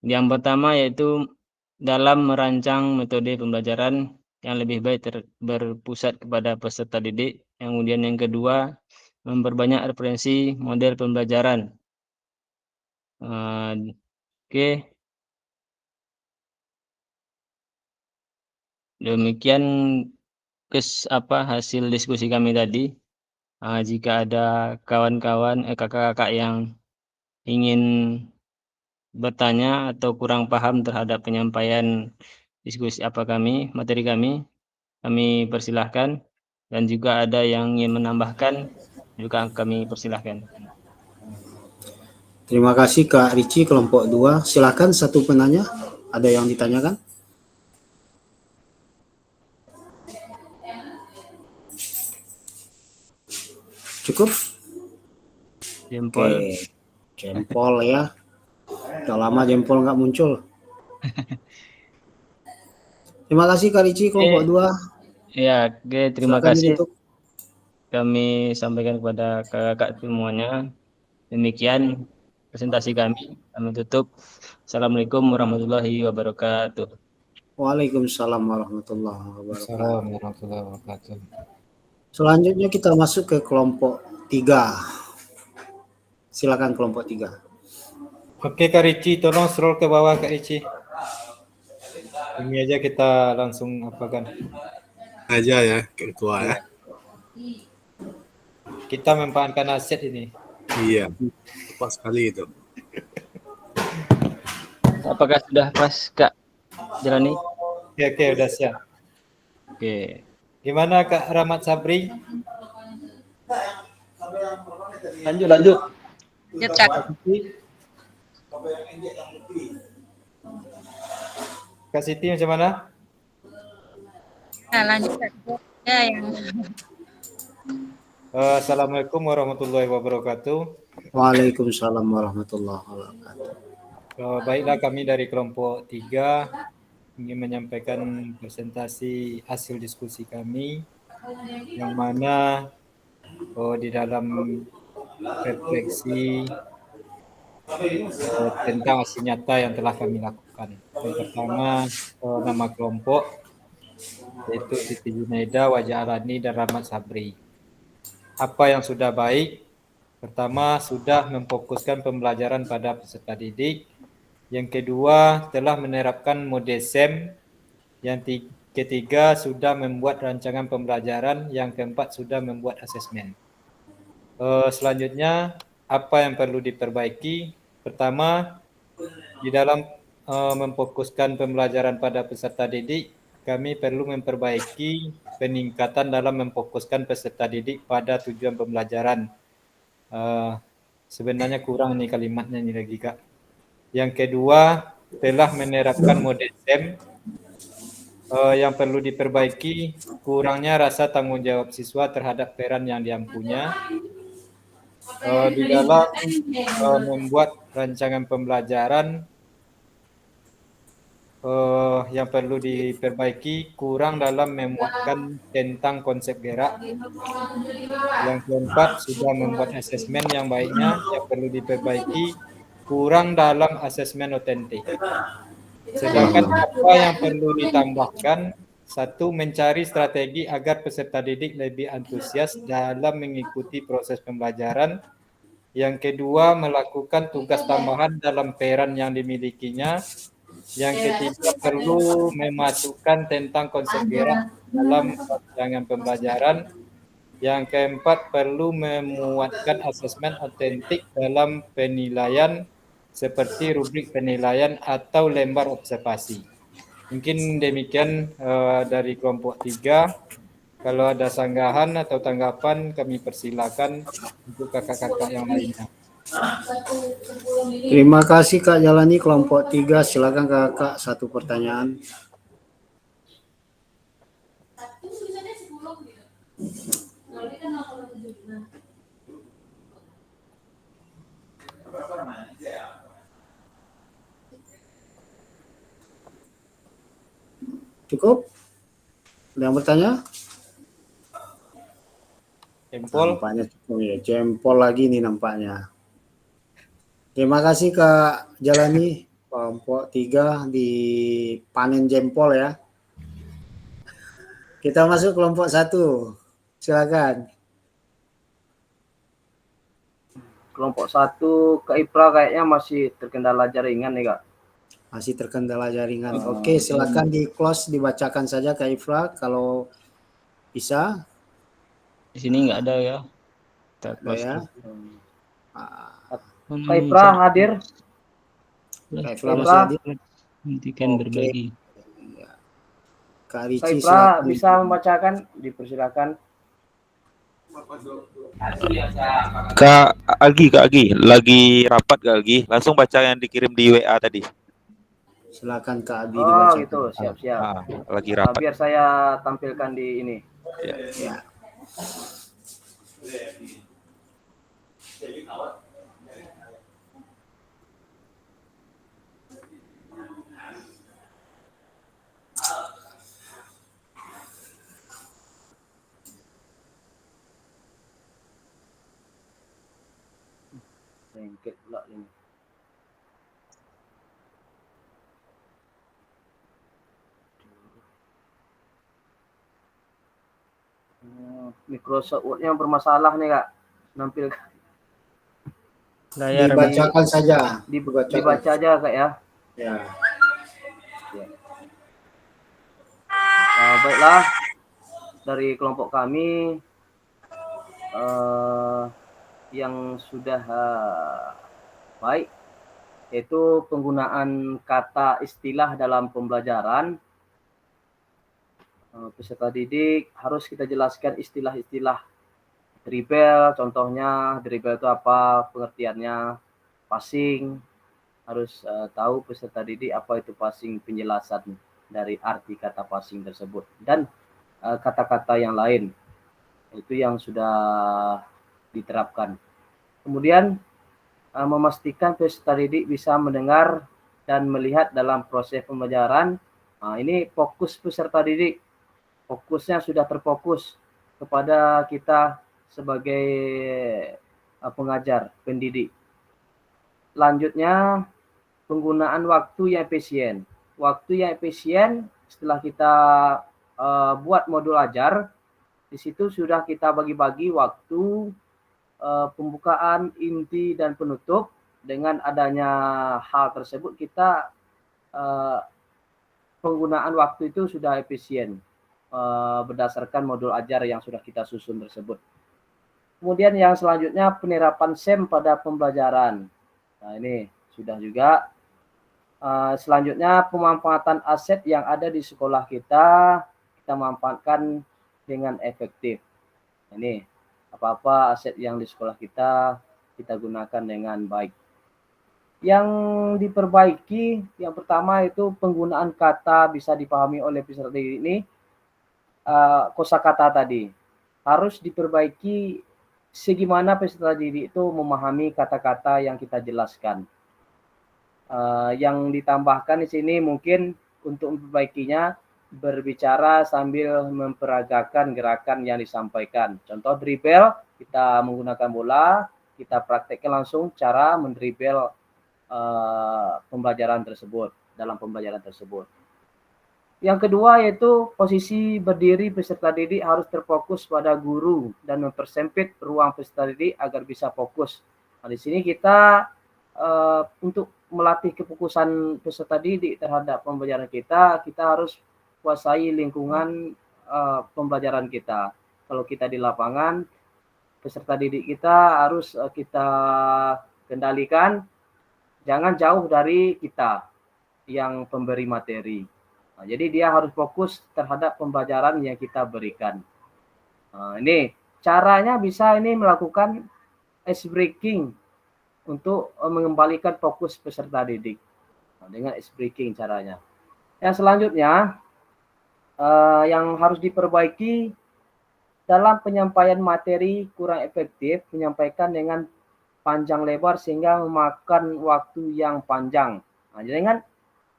Yang pertama yaitu dalam merancang metode pembelajaran yang lebih baik berpusat kepada peserta didik. Kemudian yang kedua, memperbanyak referensi model pembelajaran. Oke. Demikian hasil diskusi kami tadi. Jika ada kawan-kawan, kakak-kakak yang ingin bertanya atau kurang paham terhadap penyampaian diskusi materi kami persilahkan. Dan juga ada yang ingin menambahkan, juga kami persilahkan.
Terima kasih Kak Ricci, kelompok 2. Silakan satu penanya, ada yang ditanyakan? Cukup?
Jempol.
Oke. Jempol ya. Udah lama jempol nggak muncul. Terima kasih Kak Ricci, kelompok 2.
Ya, oke, terima
Silakan
kasih.
ditutup.
Kami sampaikan kepada kakak-kakak semuanya. Demikian presentasi kami. Kami tutup. Assalamualaikum warahmatullahi wabarakatuh.
Waalaikumsalam warahmatullahi wabarakatuh.
Assalamualaikum warahmatullahi wabarakatuh.
Selanjutnya kita masuk ke kelompok 3. Silakan kelompok 3.
Oke Kak Ricci, tolong scroll ke bawah Kak Ricci. Ini aja kita langsung apakan.
Aja ya, ketua ya.
Kita memanfaatkan aset ini.
Iya, pas sekali itu.
Apakah sudah pas Kak Jalani?
Oke, udah siap.
Oke.
Gimana Kak Rahmat Sabri?
Lanjut.
Ya, Cak.
Kak Siti macam mana?
lanjutkan ya yang
Assalamualaikum warahmatullahi wabarakatuh.
Waalaikumsalam warahmatullahi wabarakatuh.
Baiklah, kami dari kelompok 3 ingin menyampaikan presentasi hasil diskusi kami, yang mana di dalam refleksi tentang aksi nyata yang telah kami lakukan. Yang pertama, nama kelompok yaitu Siti Junaida, Wajah Alani, dan Rahmat Sabri. Apa yang sudah baik? Pertama, sudah memfokuskan pembelajaran pada peserta didik. Yang kedua, telah menerapkan mode SEM. Yang ketiga, sudah membuat rancangan pembelajaran. Yang keempat, sudah membuat asesmen. Selanjutnya, apa yang perlu diperbaiki? Pertama, di dalam memfokuskan pembelajaran pada peserta didik, kami perlu memperbaiki peningkatan dalam memfokuskan peserta didik pada tujuan pembelajaran. Sebenarnya kurang nih kalimatnya nih lagi, Kak. Yang kedua, telah menerapkan mode SEM. Yang perlu diperbaiki, kurangnya rasa tanggung jawab siswa terhadap peran yang dia punya. Di dalam membuat rancangan pembelajaran, yang perlu diperbaiki, kurang dalam memuatkan tentang konsep gerak. Yang keempat, sudah membuat asesmen yang baiknya. Yang perlu diperbaiki, kurang dalam asesmen otentik. Sedangkan apa yang perlu ditambahkan, satu, mencari strategi agar peserta didik lebih antusias dalam mengikuti proses pembelajaran. Yang kedua, melakukan tugas tambahan dalam peran yang dimilikinya. Yang ketiga, perlu memasukkan tentang konsep gerak dalam rancangan pembelajaran. Yang keempat, perlu memuatkan asesmen otentik dalam penilaian seperti rubrik penilaian atau lembar observasi. Mungkin demikian dari kelompok 3. Kalau ada sanggahan atau tanggapan, kami persilakan untuk kakak-kakak yang lainnya.
Terima kasih Kak Jalani, kelompok 3. Silakan Kakak, satu pertanyaan. Cukup? Ada yang bertanya?
Jempol.
Nampaknya cukup ya. Jempol lagi nih nampaknya. Terima kasih Kak Jalani, kelompok 3 di panen jempol ya. Kita masuk kelompok 1. Silakan.
Kelompok 1 Kak Ipra kayaknya masih terkendala jaringan nih Kak.
Masih terkendala jaringan. Oke, silakan di close, dibacakan saja Kak Ipra kalau bisa.
Di sini nggak ada ya.
Ada ya.
Kak Ipra hadir.
Kak Ipra masih hadir.
Hentikan berbagi.
Kak
Kak
Rici
Ipra
silakan.
bisa membacakan, dipersilakan.
Kak Agi, lagi rapat Kak Agi, langsung baca yang dikirim di WA tadi.
Silakan Kak Abi
Oh
dibacakan.
gitu, siap-siap.
Lagi rapat.
Biar saya tampilkan di ini.
Ya.
Bengket pula ini. Microsoft Word-nya bermasalah nih Kak. Nampilkan.
Layar
Dibacakan saja.
Dibaca aja Kak ya.
Ya.
Baiklah, dari kelompok kami yang sudah baik, yaitu penggunaan kata istilah dalam pembelajaran. Peserta didik harus kita jelaskan istilah-istilah dribble, contohnya dribble itu apa, pengertiannya, passing, harus tahu peserta didik apa itu passing, penjelasan dari arti kata passing tersebut. Dan kata-kata yang lain. Itu yang sudah diterapkan. Kemudian memastikan peserta didik bisa mendengar dan melihat dalam proses pembelajaran. Ini fokus peserta didik. Fokusnya sudah terfokus kepada kita sebagai pengajar, pendidik. Lanjutnya, penggunaan waktu yang efisien. Waktu yang efisien setelah kita buat modul ajar, di situ sudah kita bagi-bagi waktu pembukaan, inti, dan penutup. Dengan adanya hal tersebut, kita penggunaan waktu itu sudah efisien berdasarkan modul ajar yang sudah kita susun tersebut. Kemudian yang selanjutnya, penerapan SEM pada pembelajaran. Nah, ini sudah juga. Selanjutnya, pemanfaatan aset yang ada di sekolah kita manfaatkan dengan efektif. Ini apa-apa aset yang di sekolah kita gunakan dengan baik. Yang diperbaiki, yang pertama itu penggunaan kata bisa dipahami oleh peserta didik ini. Kosakata tadi harus diperbaiki segimana peserta didik itu memahami kata-kata yang kita jelaskan. Yang ditambahkan di sini mungkin untuk memperbaikinya, berbicara sambil memperagakan gerakan yang disampaikan. Contoh dribble, kita menggunakan bola, kita praktekkan langsung cara mendribble pembelajaran tersebut, dalam pembelajaran tersebut. Yang kedua yaitu posisi berdiri peserta didik harus terfokus pada guru dan mempersempit ruang peserta didik agar bisa fokus. Nah, di sini kita untuk melatih kefokusan peserta didik terhadap pembelajaran kita harus kuasai lingkungan pembelajaran kita. Kalau kita di lapangan, peserta didik kita harus kita kendalikan, jangan jauh dari kita yang pemberi materi. Nah, jadi dia harus fokus terhadap pembelajaran yang kita berikan. Ini caranya bisa ini melakukan ice breaking untuk mengembalikan fokus peserta didik. Dengan ice breaking caranya. Yang selanjutnya, yang harus diperbaiki dalam penyampaian materi kurang efektif, menyampaikan dengan panjang lebar sehingga memakan waktu yang panjang. Nah, jadi kan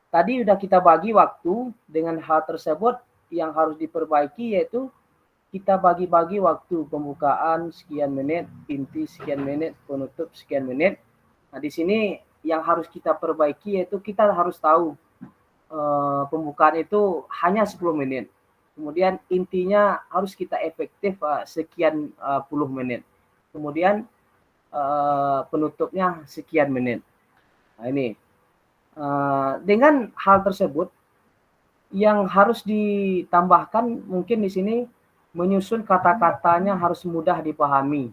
tadi sudah kita bagi waktu. Dengan hal tersebut yang harus diperbaiki yaitu kita bagi-bagi waktu pembukaan sekian menit, inti sekian menit, penutup sekian menit. Nah, di sini yang harus kita perbaiki yaitu kita harus tahu pembukaan itu hanya 10 menit. Kemudian intinya harus kita efektif sekian puluh menit. Kemudian penutupnya sekian menit. Nah, ini dengan hal tersebut yang harus ditambahkan mungkin di sini menyusun kata-katanya harus mudah dipahami.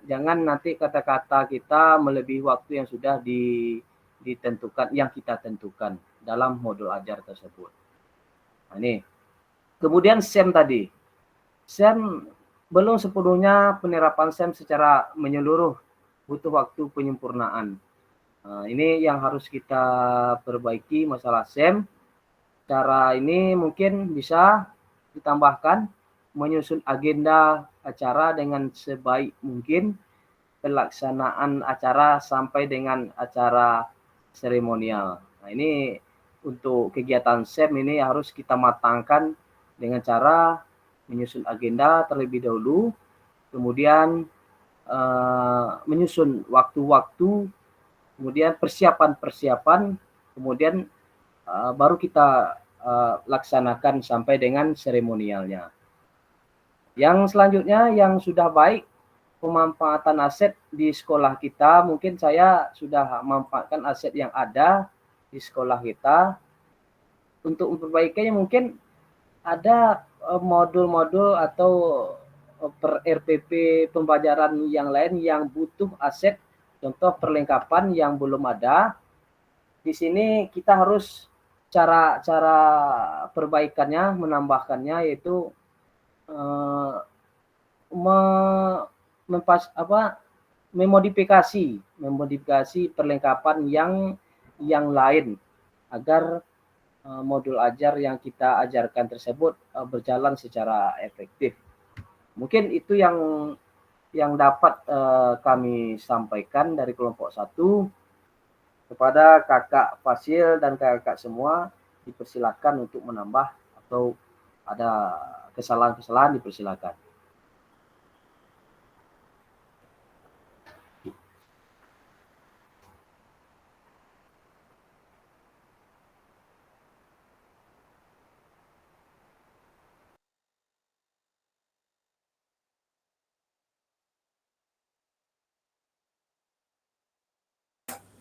Jangan nanti kata-kata kita melebihi waktu yang sudah ditentukan, yang kita tentukan dalam modul ajar tersebut. Nah, ini. Kemudian SEM tadi. SEM belum sepenuhnya penerapan SEM secara menyeluruh, butuh waktu penyempurnaan. Ini yang harus kita perbaiki masalah SEM. Cara ini mungkin bisa ditambahkan menyusun agenda acara dengan sebaik mungkin, pelaksanaan acara sampai dengan acara seremonial. Nah, ini untuk kegiatan SEM ini harus kita matangkan dengan cara menyusun agenda terlebih dahulu, kemudian menyusun waktu-waktu, kemudian persiapan-persiapan, kemudian baru kita laksanakan sampai dengan seremonialnya. Yang selanjutnya yang sudah baik, pemanfaatan aset di sekolah kita, mungkin saya sudah memanfaatkan aset yang ada di sekolah kita. Untuk memperbaikinya mungkin ada modul-modul atau per RPP pembelajaran yang lain yang butuh aset, contoh perlengkapan yang belum ada. Di sini kita harus cara perbaikannya, menambahkannya yaitu memodifikasi perlengkapan yang lain agar modul ajar yang kita ajarkan tersebut berjalan secara efektif. Mungkin itu yang dapat kami sampaikan dari kelompok 1 kepada kakak Fasil dan kakak semua. Dipersilakan untuk menambah atau ada kesalahan-kesalahan dipersilakan.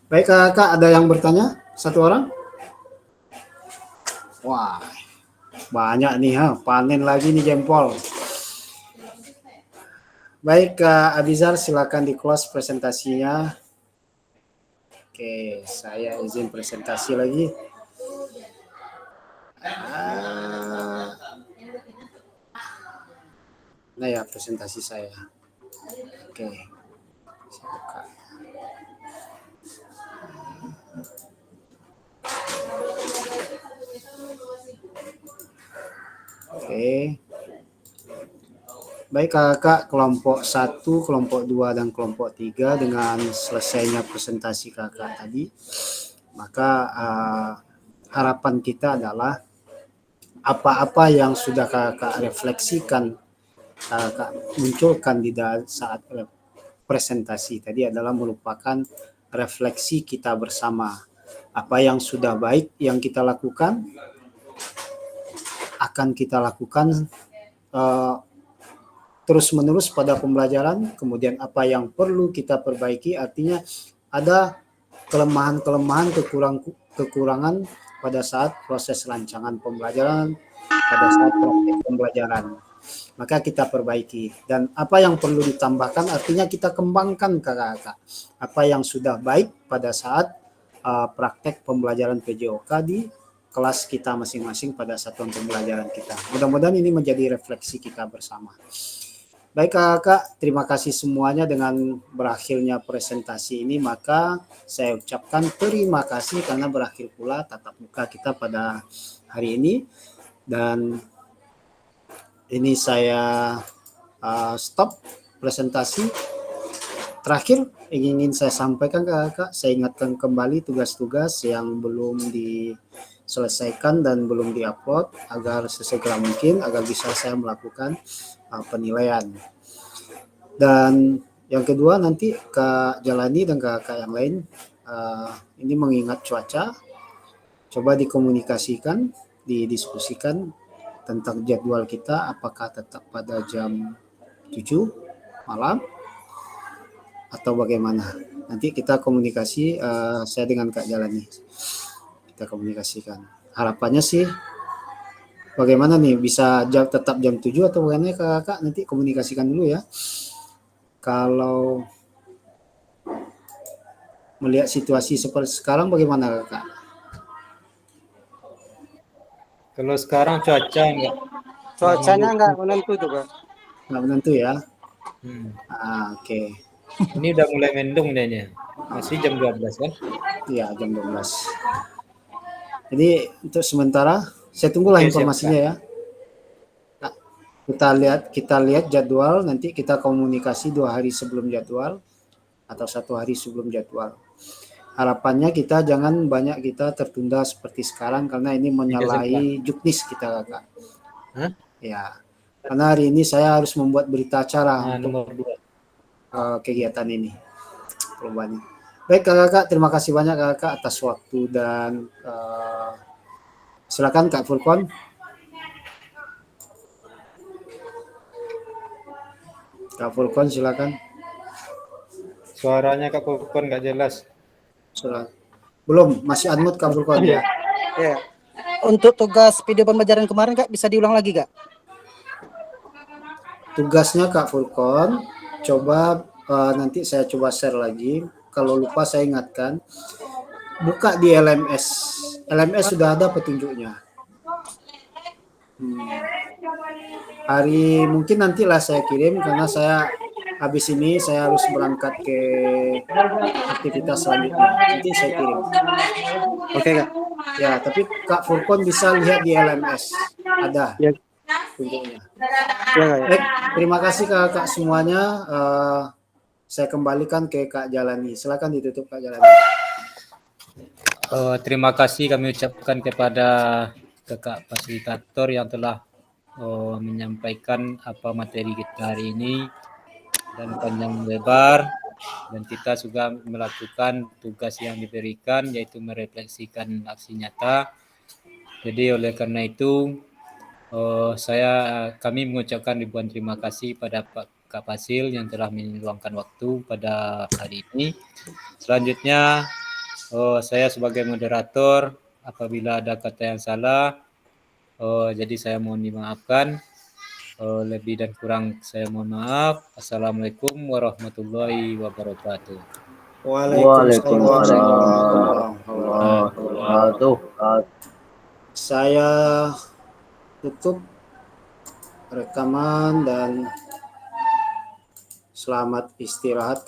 Baik kakak, ada yang bertanya? Satu orang? Wah, banyak nih panen lagi nih jempol. Baik Kak Abizar, silakan di close presentasinya. Oke, saya izin presentasi lagi. Nah ya presentasi saya. Oke. Saya buka. Oke. Baik kakak, kelompok 1, kelompok 2, dan kelompok 3 dengan selesainya presentasi kakak tadi, maka harapan kita adalah apa-apa yang sudah kakak refleksikan, kakak munculkan di saat presentasi tadi adalah merupakan refleksi kita bersama. Apa yang sudah baik yang kita lakukan, akan kita lakukan terus-menerus pada pembelajaran. Kemudian apa yang perlu kita perbaiki, artinya ada kelemahan-kelemahan, kekurangan pada saat proses rancangan pembelajaran, pada saat praktek pembelajaran. Maka kita perbaiki. Dan apa yang perlu ditambahkan, artinya kita kembangkan kakak-kakak. Apa yang sudah baik pada saat praktek pembelajaran PJOK di kelas kita masing-masing pada satuan pembelajaran kita. Mudah-mudahan ini menjadi refleksi kita bersama. Baik kakak, terima kasih semuanya. Dengan berakhirnya presentasi ini, maka saya ucapkan terima kasih karena berakhir pula tatap muka kita pada hari ini. Dan ini saya stop presentasi. Terakhir ingin saya sampaikan ke kakak, saya ingatkan kembali tugas-tugas yang belum diselesaikan dan belum diupload agar sesegera mungkin agar bisa saya melakukan penilaian. Dan yang kedua nanti Kak Jalani dan kakak yang lain ini mengingat cuaca, coba dikomunikasikan, didiskusikan tentang jadwal kita, apakah tetap pada jam 7 malam atau bagaimana. Nanti kita komunikasi, saya dengan Kak Jalani kita komunikasikan. Harapannya sih bagaimana nih, bisa tetap jam 7 atau bagaimana kakak, nanti komunikasikan dulu ya. Kalau melihat situasi seperti sekarang bagaimana kakak?
Kalau sekarang cuaca enggak?
Cuacanya enggak menentu juga.
Enggak menentu ya? Oke.
Ini udah mulai mendung kayaknya. Masih jam 12 kan?
Iya, jam 12. Jadi untuk sementara saya tunggulah informasinya ya. Nah, kita lihat jadwal, nanti kita komunikasi 2 hari sebelum jadwal atau 1 hari sebelum jadwal. Harapannya kita jangan banyak kita tertunda seperti sekarang karena ini menyalahi juknis kita kakak. Ya, karena hari ini saya harus membuat berita acara untuk kegiatan ini. Perubahannya. Baik kakak, terima kasih banyak kakak atas waktu dan silakan Kak Furqon. Kak Furqon silakan.
Suaranya Kak Furqon nggak jelas.
Belum, masih unmute Kak Furqon ya.
Ya. Untuk tugas video pembelajaran kemarin Kak, bisa diulang lagi Kak?
Tugasnya Kak Furqon, coba nanti saya coba share lagi. Kalau lupa saya ingatkan, buka di LMS. LMS sudah ada petunjuknya. Hari mungkin nantilah saya kirim karena saya habis ini saya harus berangkat ke aktivitas selanjutnya. Nanti saya kirim.
Oke Kak.
Ya, tapi Kak Furkon bisa lihat di LMS. Ada
Ya.
tunjuknya.
Ya, Kak.
Baik, terima kasih Kakak semuanya. Saya kembalikan ke Kak Jalani. Silakan ditutup Kak Jalani.
Terima kasih kami ucapkan kepada kakak fasilitator yang telah menyampaikan apa materi kita hari ini dan panjang lebar, dan kita juga melakukan tugas yang diberikan yaitu merefleksikan aksi nyata. Jadi oleh karena itu kami mengucapkan ribuan terima kasih pada Pak Kak Fasil yang telah meluangkan waktu pada hari ini. Selanjutnya saya sebagai moderator, apabila ada kata yang salah, jadi saya mohon dimaafkan. Lebih dan kurang saya mohon maaf. Assalamualaikum warahmatullahi wabarakatuh.
Waalaikumsalam warahmatullahi wabarakatuh. Saya tutup rekaman dan selamat istirahat.